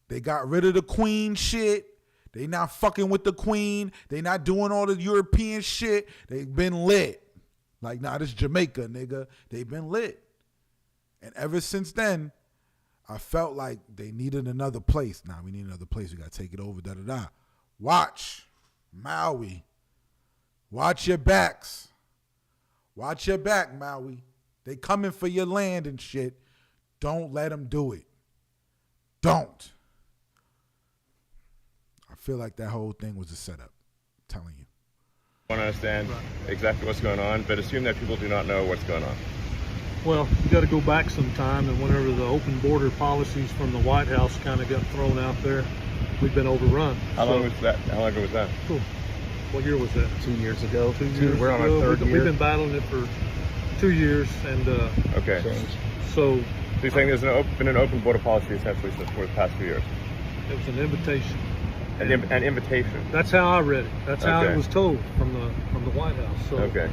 They got rid of the queen shit. They not fucking with the queen. They not doing all the European shit. They've been lit. Like, nah, this Jamaica, nigga. They've been lit. And ever since then, I felt like they needed another place. Nah, we need another place. We got to take it over, da-da-da. Watch. Maui. Watch your backs. Watch your back, Maui. They coming for your land and shit. Don't let them do it. Don't. I feel like that whole thing was a setup. I'm telling you. I want to understand exactly what's going on, but assume that people do not know what's going on. Well, you got to go back some time, and whenever the open border policies from the White House kind of got thrown out there, we've been overrun. How long was that? How long ago was that? Cool. What year was that? 2 years ago. 2 years We're on ago. our third year. We've been battling it for 2 years, and okay. So you're saying there's been an open border policy essentially for the past few years? It was an invitation. An invitation. That's how I read it. That's how it was told from the White House. So okay.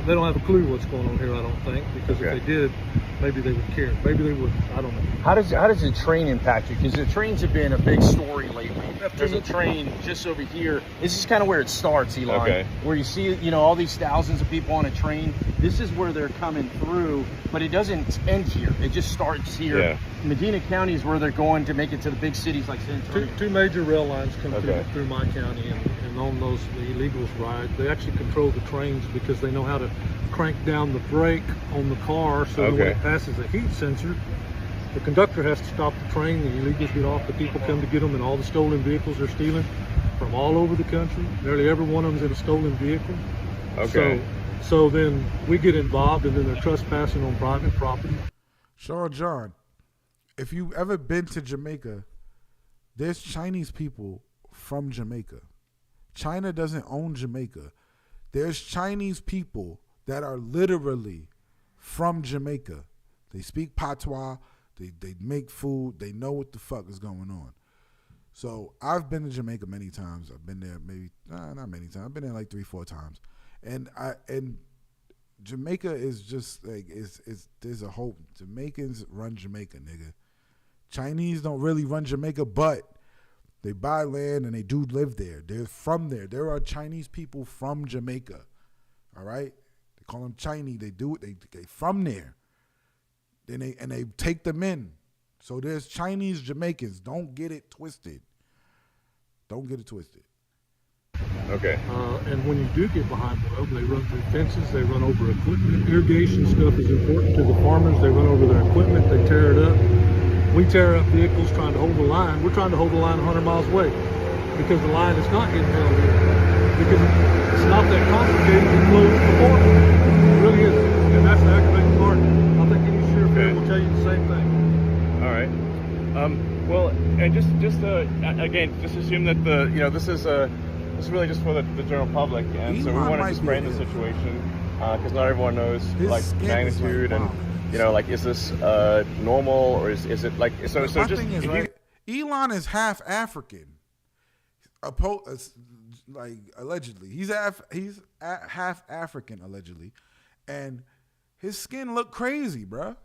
They don't have a clue what's going on here, I don't think, because if they did, maybe they would care. Maybe they would. I don't know. How does the train impact you? Because the trains have been a big story lately. There's a train just over here. This is kind of where it starts, Elon. Okay. Where you see, all these thousands of people on a train. This is where they're coming through, but it doesn't end here. It just starts here. Yeah. Medina County is where they're going to make it to the big cities like San Antonio. Two major rail lines come through my county, and on those, the illegals ride. They actually control the trains because they know how to crank down the brake on the car so that when it passes a heat sensor, the conductor has to stop the train, the illegals get off, the people come to get them, and all the stolen vehicles they're stealing from all over the country. Nearly every one of them's in a stolen vehicle. So then we get involved, and then they're trespassing on private property. Sean John, if you've ever been to Jamaica, there's Chinese people from Jamaica. China doesn't own Jamaica. There's Chinese people that are literally from Jamaica. They speak patois. They make food. They know what the fuck is going on. So I've been to Jamaica many times. I've been there not many times. I've been there like 3-4 times. And Jamaica is just like there's a hope. Jamaicans run Jamaica, nigga. Chinese don't really run Jamaica, but they buy land and they do live there. They're from there. There are Chinese people from Jamaica. All right? They call them Chinese. They do it. They from there. Then they take them in. So there's Chinese Jamaicans. Don't get it twisted. Don't get it twisted. Okay. And when you do get behind the road, they run through fences, they run over equipment. Irrigation stuff is important to the farmers. They run over their equipment, they tear it up. We tear up vehicles trying to hold the line. We're trying to hold the line 100 miles away because the line is not getting held in. Because it's not that complicated to close the border. It really isn't. And that's the aggravating part. I think any sheriff here will tell you the same thing. All right. Well, and just again, just assume that this is really just for the general public, and so we want to just frame the situation because not everyone knows like the magnitude and like is this normal or is it like so? My So just thing is, right, Elon is half African, like allegedly he's half African allegedly, and his skin look crazy, bruh.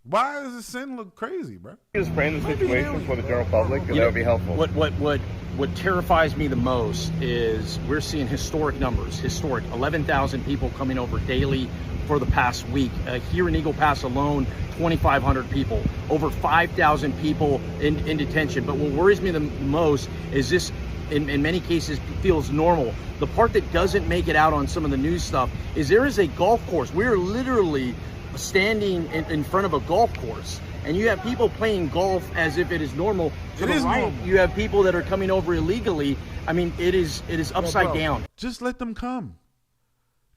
Why does his skin look crazy, bruh? Just frame the situation for the general public, and that would be helpful. What terrifies me the most is we're seeing historic numbers, 11,000 people coming over daily for the past week. Here in Eagle Pass alone, 2,500 people, over 5,000 people in detention. But what worries me the most is this, in many cases, feels normal. The part that doesn't make it out on some of the news stuff is there is a golf course. We're literally standing in front of a golf course, and you have people playing golf as if it is normal. To the right, normal. You have people that are coming over illegally. I mean, it is upside down. Just let them come.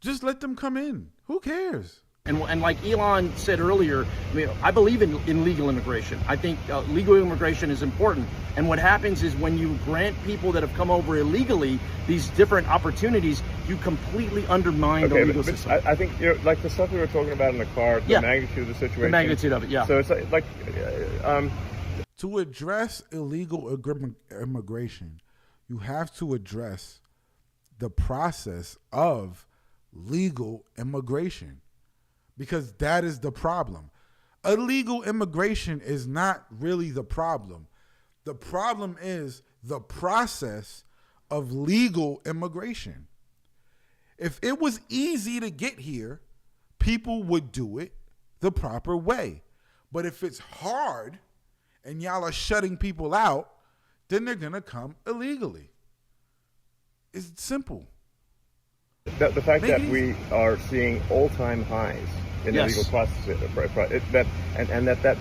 Just let them come in. Who cares? And like Elon said earlier, I mean, I believe in legal immigration. I think legal immigration is important. And what happens is when you grant people that have come over illegally these different opportunities, you completely undermine the legal system. I think like the stuff we were talking about in the car, the magnitude of the situation. The magnitude of it, yeah. So it's like to address illegal immigration, you have to address the process of legal immigration. Because that is the problem. Illegal immigration is not really the problem. The problem is the process of legal immigration. If it was easy to get here, people would do it the proper way. But if it's hard and y'all are shutting people out, then they're going to come illegally. It's simple. The fact that we are seeing all-time highs in illegal processing,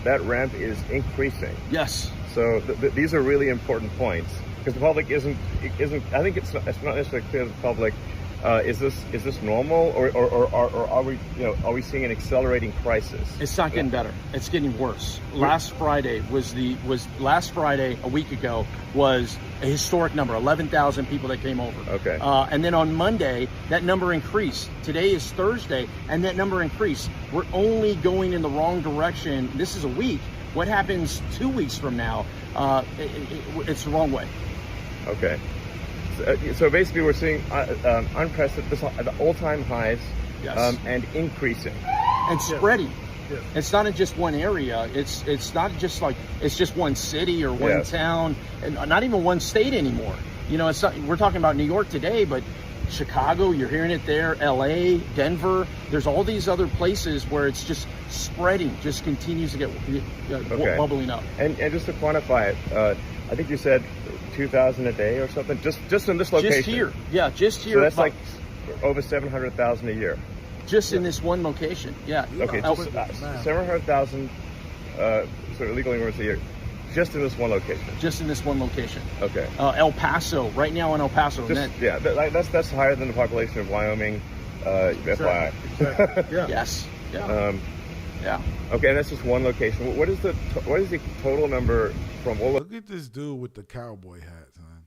that ramp is increasing. Yes. So these are really important points because the public isn't. I think it's not necessarily clear to the public. Is this normal or are we seeing an accelerating crisis? It's not getting better. It's getting worse. Last Friday a week ago was a historic number, 11,000 people that came over. Okay. And then on Monday, that number increased. Today is Thursday, and that number increased. We're only going in the wrong direction. This is a week. What happens 2 weeks from now? It's the wrong way. Okay. So basically, we're seeing unprecedented, all-time highs, and increasing, and spreading. Yeah. It's not in just one area. It's not just like it's just one city or one town, and not even one state anymore. It's not, we're talking about New York today, but Chicago, you're hearing it there. L.A., Denver. There's all these other places where it's just spreading, just continues to get bubbling up. And just to quantify it, I think you said 2,000 a day or something, just in this location. Just here, just here. So that's like over 700,000 a year. Just in this one location, yeah. Okay, just 700,000 sort of illegal immigrants a year, just in this one location. Just in this one location. Okay. El Paso, right now in El Paso. That's higher than the population of Wyoming. FYI. Yeah. Yes. Yeah. Yeah. Okay, and that's just one location. What is the total number from all? Look at this dude with the cowboy hat, son.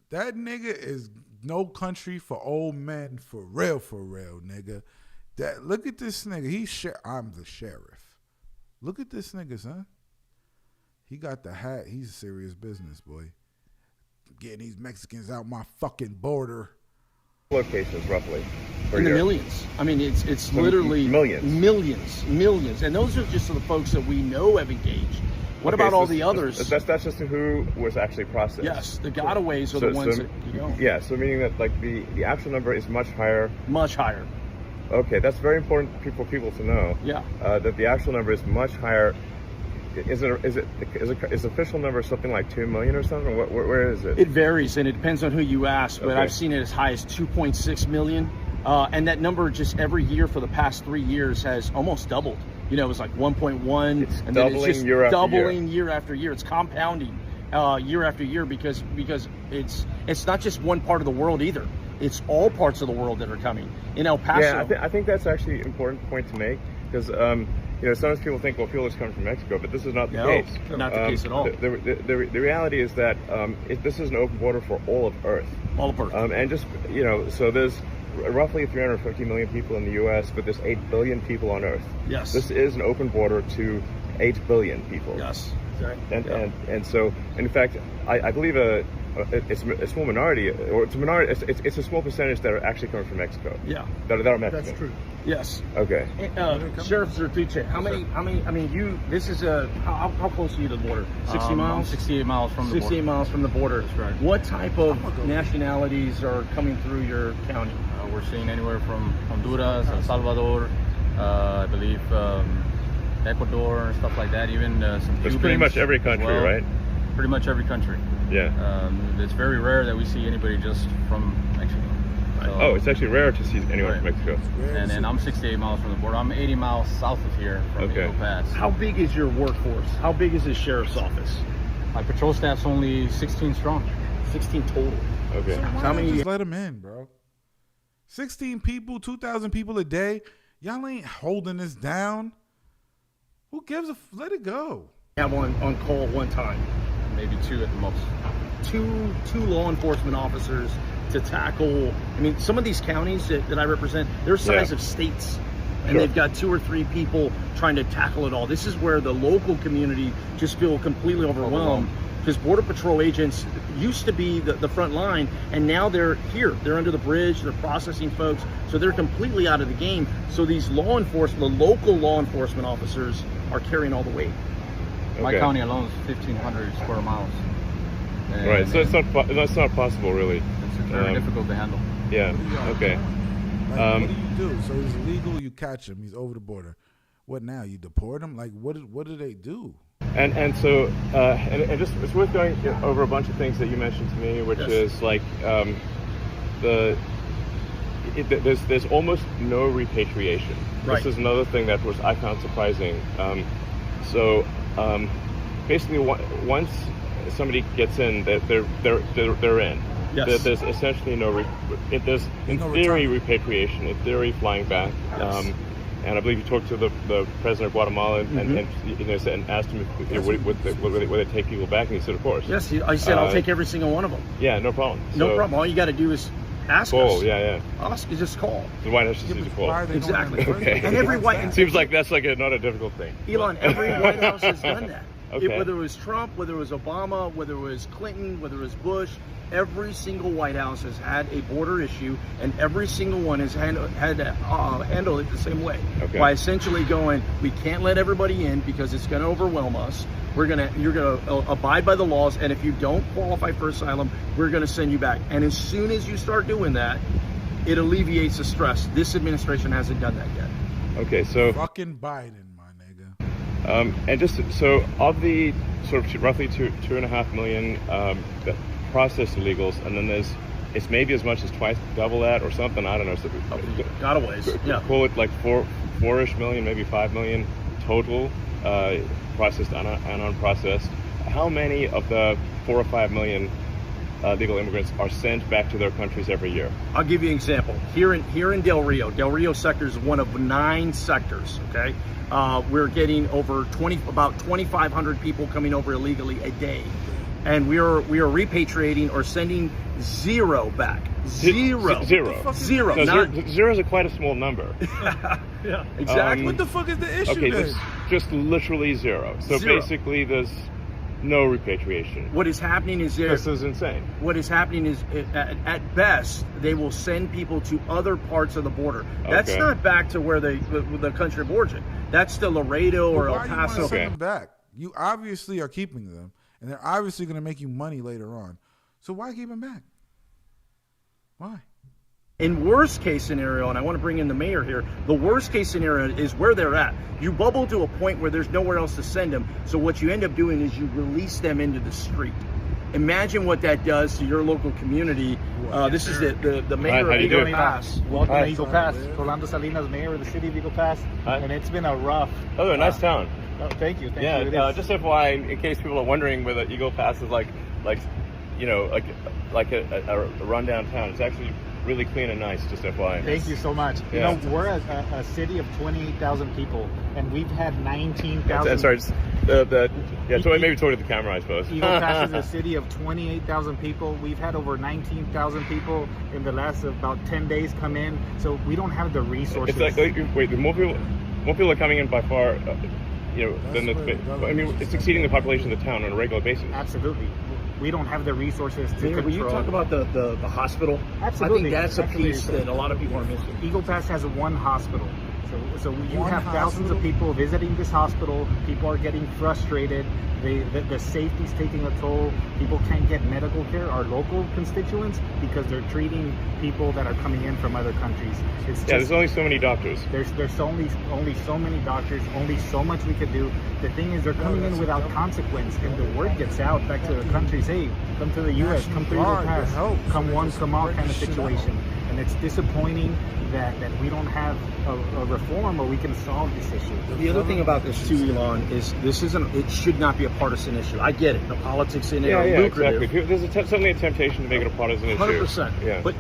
That nigga is no country for old men, for real, nigga. Look at this nigga. I'm the sheriff. Look at this nigga, son. He got the hat. He's serious business, boy. Getting these Mexicans out my fucking border. Locations, roughly. In the millions. I mean, it's literally millions. And those are just the folks that we know have engaged. What about all the others? That's just who was actually processed. Yes, the gotaways are the ones that, you know. Yeah, so meaning that like the actual number is much higher. Much higher. Okay, that's very important for people to know. Yeah. That the actual number is much higher. Is the official number something like 2 million or something? Where is it? It varies, and it depends on who you ask, but okay. I've seen it as high as 2.6 million. And that number just every year for the past 3 years has almost doubled. You know, it was like 1.1, and then it's just doubling year after year. It's compounding year after year because it's not just one part of the world either. It's all parts of the world that are coming. In El Paso. Yeah, I think that's actually an important point to make because you know, sometimes people think, well, fuel is coming from Mexico, but this is not the case. Not the case at all. The reality is that this is an open border for all of Earth. All of Earth. And just, you know, so there's roughly 350 million people in the U.S., but there's 8 billion people on Earth. Yes. This is an open border to 8 billion people. Yes. And so, in fact, I believe it's a small minority, or it's a minority. It's a small percentage that are actually coming from Mexico. Yeah, that are Mexican. That's true. Yes. Okay. Sheriff Zertuche, how many? I mean, you. This is how close are you to the border? 60 miles. 68 miles from the border. 68 miles from the border. That's right. What type of nationalities are coming through your county? We're seeing anywhere from Honduras, El Salvador, I believe Ecuador, stuff like that. Even some Cubans. It's pretty much every country, well, right? Pretty much every country. Yeah. It's very rare that we see anybody just from Mexico. So, it's actually rare to see anyone from Mexico. And I'm 68 miles from the border. I'm 80 miles south of here from Eagle Pass. How big is your workforce? How big is the sheriff's office? My patrol staff's only 16 strong. 16 total. Okay. So how many? Just let them in, bro. 16 people, 2,000 people a day. Y'all ain't holding this down. Who gives a? Let it go. Have on call one time. Maybe 2 at the most. Two law enforcement officers to tackle. I mean, some of these counties that I represent, they're size of states, and they've got 2 or 3 people trying to tackle it all. This is where the local community just feel completely overwhelmed because Border Patrol agents used to be the front line, and now they're here. They're under the bridge. They're processing folks, so they're completely out of the game. So these law enforcement, the local law enforcement officers, are carrying all the weight. My county alone is 1,500 square miles. And, right, so it's not possible, really. It's very difficult to handle. Yeah. Okay. Like, what do you do? So he's illegal. You catch him. He's over the border. What now? You deport him? Like, what do they do? And so and just it's worth going over a bunch of things that you mentioned to me, which is like there's almost no repatriation. Right. This is another thing that I found surprising. Basically, once somebody gets in, they're in. Yes. There's essentially there's in theory repatriation, in theory flying back. Yes. And I believe you talked to the president of Guatemala and asked him would they take people back, and he said, of course. Yes, I said I'll take every single one of them. Yeah, no problem. No problem. All you got to do is ask us. Yeah. Ask, just call. The White House just needs to call. Exactly. Okay. And every White seems like that's like not a difficult thing. Elon, every White House has done that. Okay. Whether it was Trump, whether it was Obama, whether it was Clinton, whether it was Bush, every single White House has had a border issue, and every single one has had to handle it the same way. Okay. By essentially going, we can't let everybody in because it's going to overwhelm us. You're gonna abide by the laws, and if you don't qualify for asylum, we're going to send you back. And as soon as you start doing that, it alleviates the stress. This administration hasn't done that yet. Okay, so fucking Biden, my nigga. And just so of the sort of roughly 2.5 million processed illegals, and then there's it's maybe as much as twice, double that or something. I don't know. So, got a ways. Yeah. Call it like 4-ish million, maybe 5 million total, processed and unprocessed. How many of the 4 or 5 million legal immigrants are sent back to their countries every year? I'll give you an example. Here in Del Rio sector is one of 9 sectors. Okay, we're getting about 2,500 people coming over illegally a day, and we are repatriating or sending 0 back. Zero. No, zero is quite a small number. Yeah, exactly. What the fuck is the issue? Okay, just literally 0. So basically, there's no repatriation. What is happening is this is insane. What is happening is, at best, they will send people to other parts of the border. That's not back to where the country of origin. That's to Laredo or El Paso. Why you want to send them back? You obviously are keeping them, and they're obviously going to make you money later on. So why keep them back? Why? In worst case scenario, and I want to bring in the mayor here, the worst case scenario is where they're at. You bubble to a point where there's nowhere else to send them. So what you end up doing is you release them into the street. Imagine what that does to your local community. This is the mayor of Eagle Pass. Welcome to Eagle Pass. Rolando Salinas, mayor of the city of Eagle Pass. And it's been a rough... Oh, nice town. Oh, thank you. Thank you. Just FYI, in case people are wondering whether Eagle Pass is like a rundown town. It's actually really clean and nice, just FYI. Thank you so much. Yeah. You know, we're a city of 28,000 people, and we've had 19,000. Sorry, so maybe talk to the camera, I suppose. Eagle Pass is a city of 28,000 people. We've had over 19,000 people in the last about 10 days come in, so we don't have the resources. It's like, wait, more people are coming in by far, it's exceeding the population of the town on a regular basis. Absolutely. We don't have the resources to control. Will you talk about the hospital? Absolutely. I think that's a piece that a lot of people are missing. Eagle Pass has one hospital. So you have thousands of people visiting this hospital. People are getting frustrated. The safety's taking a toll. People can't get medical care, our local constituents, because they're treating people that are coming in from other countries. There's only so many doctors. There's only so many doctors, only so much we could do. The thing is, they're coming in without consequence, and the word gets out back to the countries, hey, come to the U.S., come to Eagle Pass, come one, come all kind of situation. And it's disappointing that we don't have a reform or we can solve this issue. The other thing about this too, Elon, is it should not be a partisan issue. I get it. The politics in it are lucrative. Exactly. There's certainly a temptation to make it a partisan issue. 100%. Yeah. But,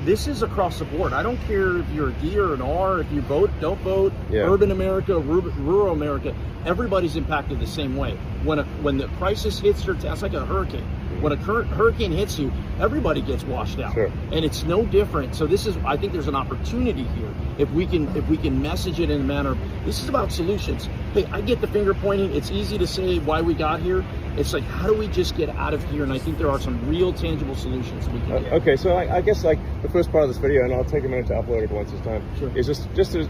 this is across the board. I don't care if you're a D or an R, if you vote, don't vote, urban America, rural America, everybody's impacted the same way. When the crisis hits your town, it's like a hurricane. When a hurricane hits you, everybody gets washed out, and it's no different. So I think there's an opportunity here if we can message it in a manner. This is about solutions. Hey, I get the finger pointing. It's easy to say why we got here. It's like, how do we just get out of here? And I think there are some real tangible solutions we can get. Okay, so I guess the first part of this video, and I'll take a minute to upload it once this time, is just to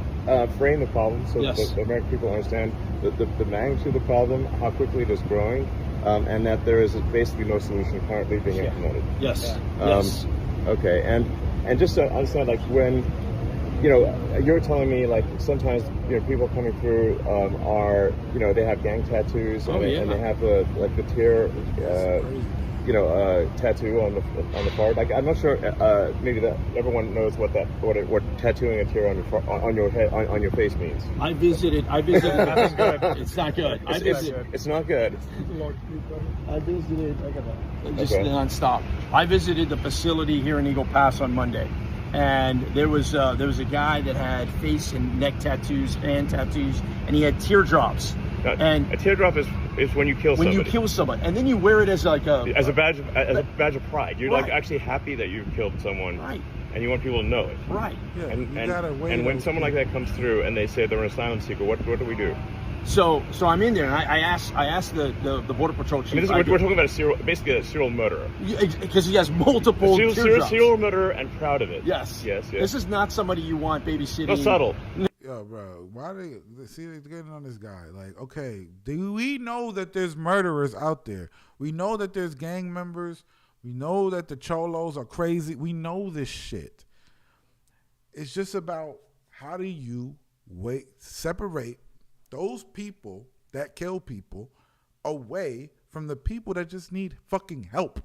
frame the problem so that the American people understand the magnitude of the problem, how quickly it is growing. And that there is basically no solution currently being implemented. Yes. Okay, and just to understand, when you're telling me sometimes people coming through are they have gang tattoos and they have the tear tattoo on the forehead. I'm not sure. Maybe that everyone knows what tattooing a tear on your head on your face means. I visited. That's good. It's not good. It's not good. I visited. Just nonstop. I visited the facility here in Eagle Pass on Monday, and there was a guy that had face and neck tattoos, hand tattoos, and he had teardrops. And a teardrop is when you kill somebody. When you kill somebody, and then you wear it as a badge of pride. You're actually happy that you've killed someone, right? And you want people to know it, right? Yeah, and when someone like that comes through and they say they're an asylum seeker, what do we do? So I'm in there, and I asked the border patrol chief. We're talking about basically a serial murderer. Because he has multiple serial murderer and proud of it. Yes. This is not somebody you want babysitting. No, subtle. Yo, bro, why they're getting on this guy? Okay, do we know that there's murderers out there? We know that there's gang members. We know that the cholos are crazy. We know this shit. It's just about how do you separate those people that kill people away from the people that just need fucking help.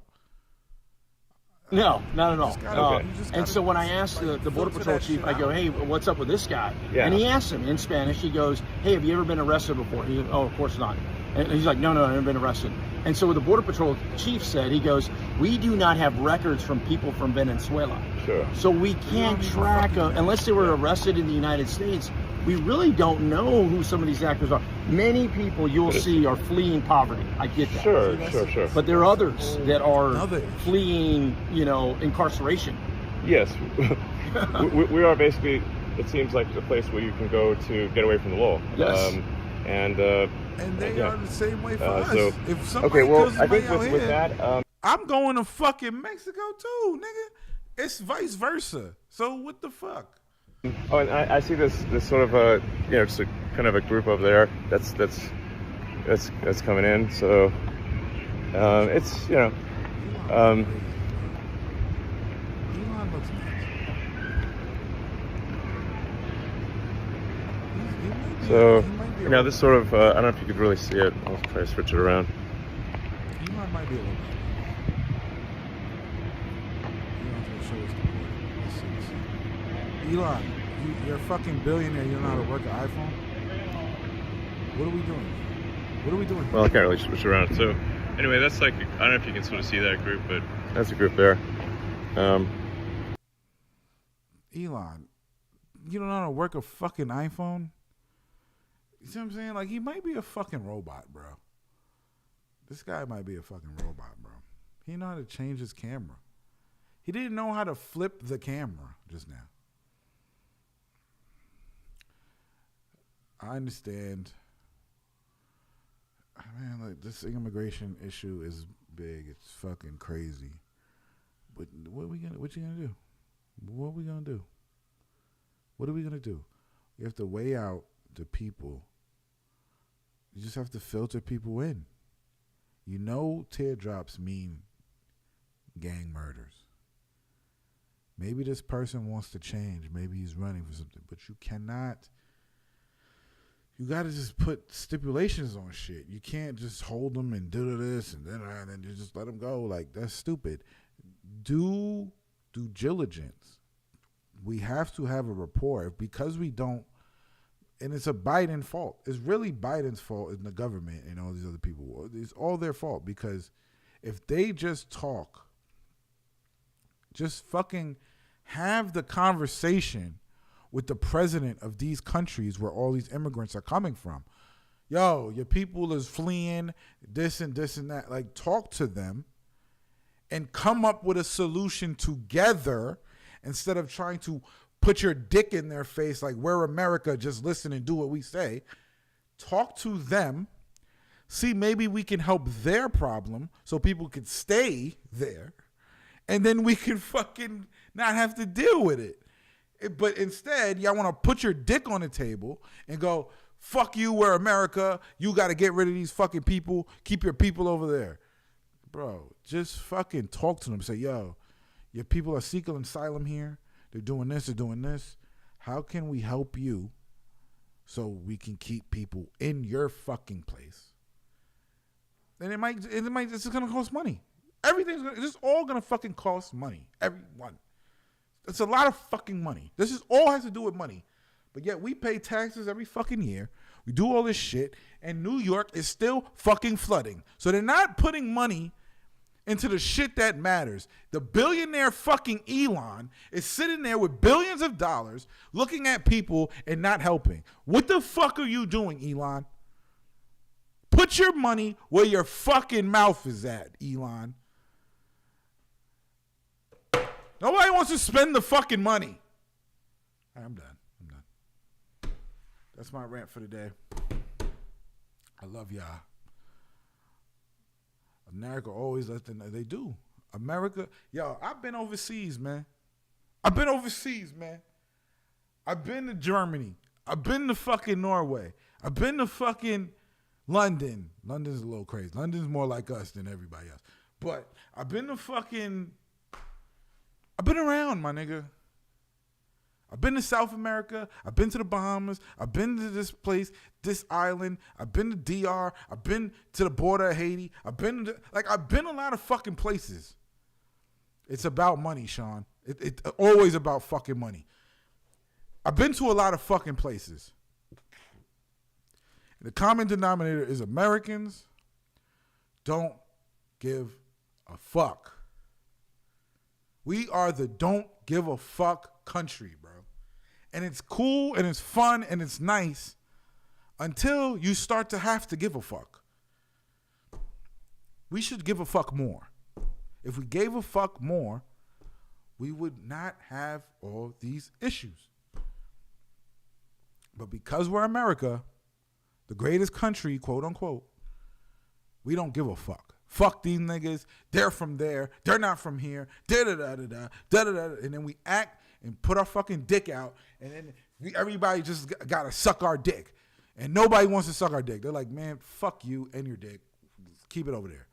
No, not at all. Gotta, and so when I asked the Border Patrol chief, I go, hey, what's up with this guy? Yeah. And he asked him in Spanish, he goes, hey, have you ever been arrested before? He goes, oh, of course not. And he's like, no, I've never been arrested. And so what the Border Patrol chief said, he goes, we do not have records from people from Venezuela. Sure. So we can't track, unless they were arrested in the United States, we really don't know who some of these actors are. Many people you'll see are fleeing poverty. I get that. Sure. But there are others that are fleeing, incarceration. Yes. we are basically, it seems like a place where you can go to get away from the law. Yes. And they are the same way for us. So, if somebody I think with that, I'm going to fucking Mexico too, nigga. It's vice versa. So what the fuck? Oh, and I see this sort of just a kind of a group over there that's coming in. So it's Elon looks nice. so this sort of I don't know if you could really see it. I'll try to switch it around. Elon might be a little bit. Elon's gonna show us the border. Let's see. Elon, you're a fucking billionaire. You don't know how to work an iPhone? What are we doing? Well, I can't really switch around. So anyway, that's like, I don't know if you can sort of see that group, but that's a group there. Elon, you don't know how to work a fucking iPhone? You see what I'm saying? Like, he might be a fucking robot, bro. This guy might be a fucking robot, bro. He didn't know how to change his camera. He didn't know how to flip the camera just now. I understand. Man, like, this immigration issue is big. It's fucking crazy. But what you gonna do? What are we gonna do? What are we gonna do? You have to weigh out the people. You just have to filter people in. Teardrops mean gang murders. Maybe this person wants to change. Maybe he's running for something. But you cannot. You got to just put stipulations on shit. You can't just hold them and do this and then you just let them go. Like, that's stupid. Do due diligence. We have to have a rapport. Because we don't, and it's a Biden fault. It's really Biden's fault in the government and all these other people. It's all their fault because if they just talk, just fucking have the conversation with the president of these countries where all these immigrants are coming from. Yo, your people is fleeing this and this and that. Like, talk to them and come up with a solution together instead of trying to put your dick in their face like, we're America, just listen and do what we say. Talk to them. See, maybe we can help their problem so people can stay there. And then we can fucking not have to deal with it. But instead, y'all want to put your dick on the table and go, fuck you, we're America. You got to get rid of these fucking people. Keep your people over there. Bro, just fucking talk to them. Say, yo, your people are seeking asylum here. They're doing this, they're doing this. How can we help you so we can keep people in your fucking place? And it's going to cost money. It's all going to fucking cost money. Everyone. It's a lot of fucking money. This is all has to do with money. But yet we pay taxes every fucking year. We do all this shit. And New York is still fucking flooding. So they're not putting money into the shit that matters. The billionaire fucking Elon is sitting there with billions of dollars looking at people and not helping. What the fuck are you doing, Elon? Put your money where your fucking mouth is at, Elon. Nobody wants to spend the fucking money. I'm done. That's my rant for today. I love y'all. America always lets them know. They do. America, yo, I've been overseas, man. I've been to Germany. I've been to fucking Norway. I've been to fucking London. London's a little crazy. London's more like us than everybody else. But I've been around, my nigga. I've been to South America. I've been to the Bahamas. I've been to this place, this island. I've been to DR. I've been to the border of Haiti. I've been a lot of fucking places. It's about money, Sean. It's always about fucking money. I've been to a lot of fucking places. The common denominator is Americans don't give a fuck. We are the don't give a fuck country, bro. And it's cool and it's fun and it's nice until you start to have to give a fuck. We should give a fuck more. If we gave a fuck more, we would not have all these issues. But because we're America, the greatest country, quote unquote, we don't give a fuck. Fuck these niggas. They're from there. They're not from here. Da-da-da-da-da. Da-da-da-da. And then we act and put our fucking dick out. And then everybody just got to suck our dick. And nobody wants to suck our dick. They're like, man, fuck you and your dick. Keep it over there.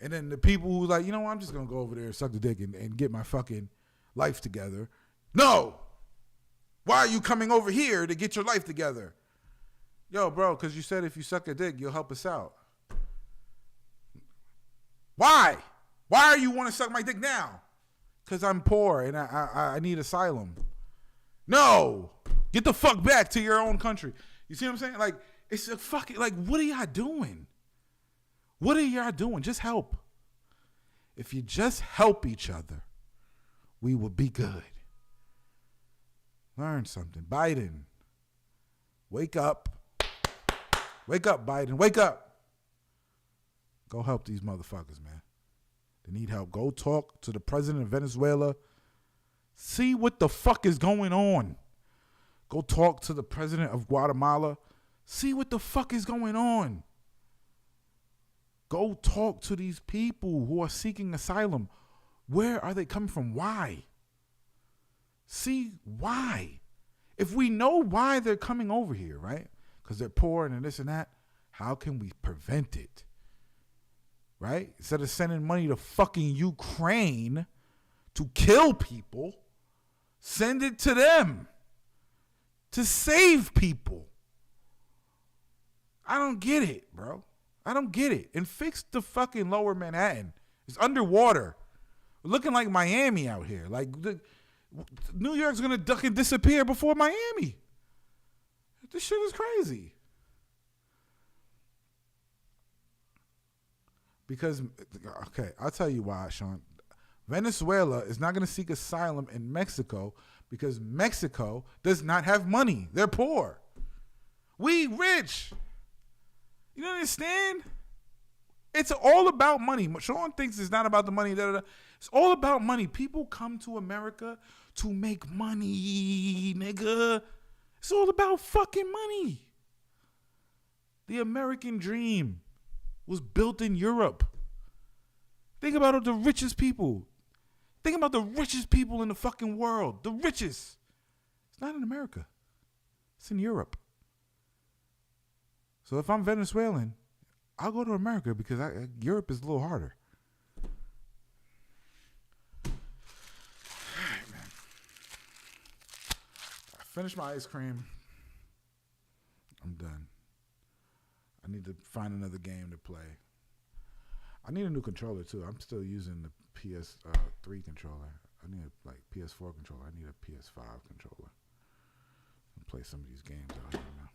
And then the people who like, you know what, I'm just going to go over there and suck the dick and get my fucking life together. No. Why are you coming over here to get your life together? Yo, bro, because you said if you suck a dick, you'll help us out. Why? Why do you want to suck my dick now? Because I'm poor and I need asylum. No. Get the fuck back to your own country. You see what I'm saying? Like, it's a fucking, like, what are y'all doing? What are y'all doing? Just help. If you just help each other, we will be good. Learn something. Biden, wake up. Wake up, Biden. Wake up. Go help these motherfuckers, man. They need help. Go talk to the president of Venezuela. See what the fuck is going on. Go talk to the president of Guatemala. See what the fuck is going on. Go talk to these people who are seeking asylum. Where are they coming from? Why? See why. If we know why they're coming over here, right? Because they're poor and this and that, how can we prevent it? Right? Instead of sending money to fucking Ukraine to kill people, send it to them to save people. I don't get it, bro. I don't get it. And fix the fucking lower Manhattan. It's underwater. We're looking like Miami out here. Like, New York's going to duck and disappear before Miami. This shit is crazy. Because, okay, I'll tell you why, Sean. Venezuela is not going to seek asylum in Mexico because Mexico does not have money. They're poor. We rich. You don't understand? It's all about money. Sean thinks it's not about the money. It's all about money. People come to America to make money, nigga. It's all about fucking money. The American dream was built in Europe. Think about the richest people. Think about the richest people in the fucking world. The richest. It's not in America. It's in Europe. So if I'm Venezuelan, I'll go to America because Europe is a little harder. All right, man. I finished my ice cream. I'm done. I need to find another game to play. I need a new controller too. I'm still using the PS3 controller. I need a PS4 controller. I need a PS5 controller. I'll play some of these games out here now.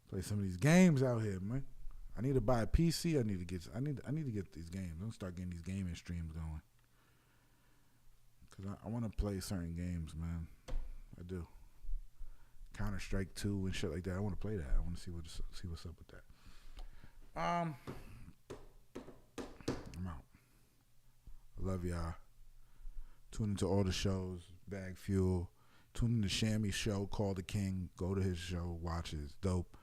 Play some of these games out here, man. I need to buy a PC. I need to get these games. I'm gonna start getting these gaming streams going. Cause I want to play certain games, man. I do. Counter-Strike 2 and shit like that. I want to play that. I want to see what's up with that. I'm out. I love y'all. Tune into all the shows. Bag Fuel. Tune into Shammy's show, Call the King. Go to his show. Watch it. It's dope.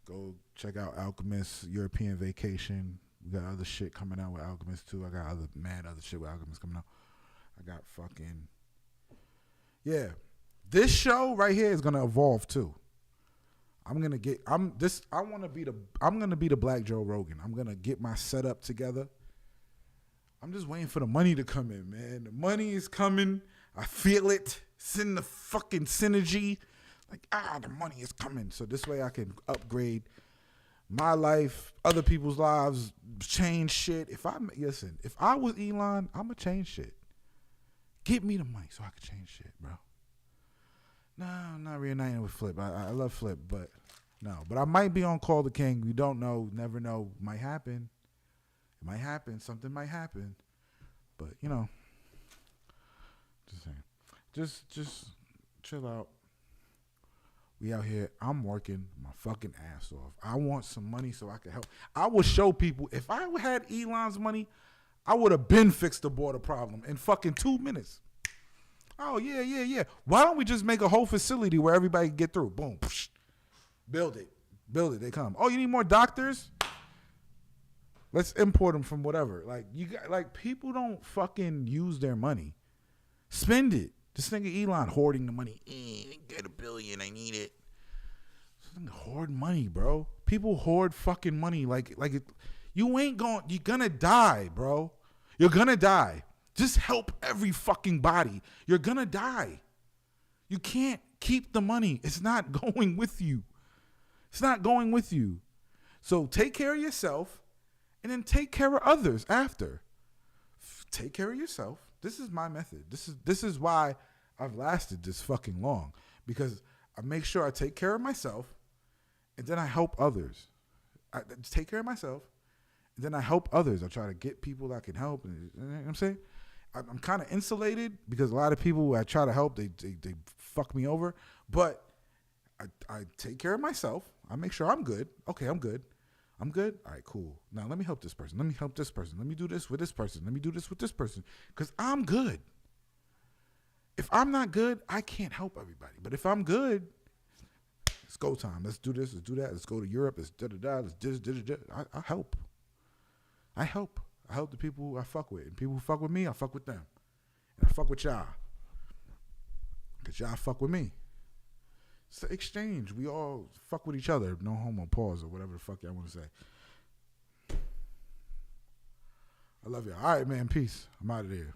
Go check out Alchemist, European Vacation. We got other shit coming out with Alchemist too. I got other shit with Alchemist coming out. I got fucking... Yeah. This show right here is gonna evolve too. I'm gonna be the Black Joe Rogan. I'm gonna get my setup together. I'm just waiting for the money to come in, man. The money is coming. I feel it. It's in the fucking synergy. Like, the money is coming. So this way I can upgrade my life, other people's lives, change shit. If I was Elon, I'ma change shit. Get me the money so I can change shit, bro. No, I'm not reuniting with Flip. I love Flip, but no. But I might be on Call the King. We don't know, never know. Might happen. It might happen. Something might happen. But, you know, just saying. Just chill out. We out here. I'm working my fucking ass off. I want some money so I can help. I will show people. If I had Elon's money, I would have been fixed the border problem in fucking 2 minutes. Oh, yeah. Why don't we just make a whole facility where everybody can get through? Boom. Psh, build it. They come. Oh, you need more doctors? Let's import them from whatever. Like people don't fucking use their money. Spend it. This nigga Elon hoarding the money. Get $1 billion. I need it. Hoard money, bro. People hoard fucking money you're gonna die, bro. You're gonna die. Just help every fucking body. You're gonna die. You can't keep the money. It's not going with you. So take care of yourself and then take care of others after. Take care of yourself. This is my method. This is why I've lasted this fucking long, because I make sure I take care of myself and then I help others. I take care of myself and then I help others. I try to get people I can help. You know what I'm saying? I'm kind of insulated because a lot of people I try to help, they fuck me over. But I take care of myself. I make sure I'm good. Okay, I'm good. All right, cool. Now let me help this person. Let me help this person. Let me do this with this person. Let me do this with this person. Because I'm good. If I'm not good, I can't help everybody. But if I'm good, it's go time. Let's do this. Let's do that. Let's go to Europe. Let's da-da-da. Let's da-da-da. I help. I help the people who I fuck with. And people who fuck with me, I fuck with them. And I fuck with y'all. Because y'all fuck with me. It's an exchange. We all fuck with each other. No homo, pause, or whatever the fuck y'all want to say. I love y'all. All right, man. Peace. I'm out of there.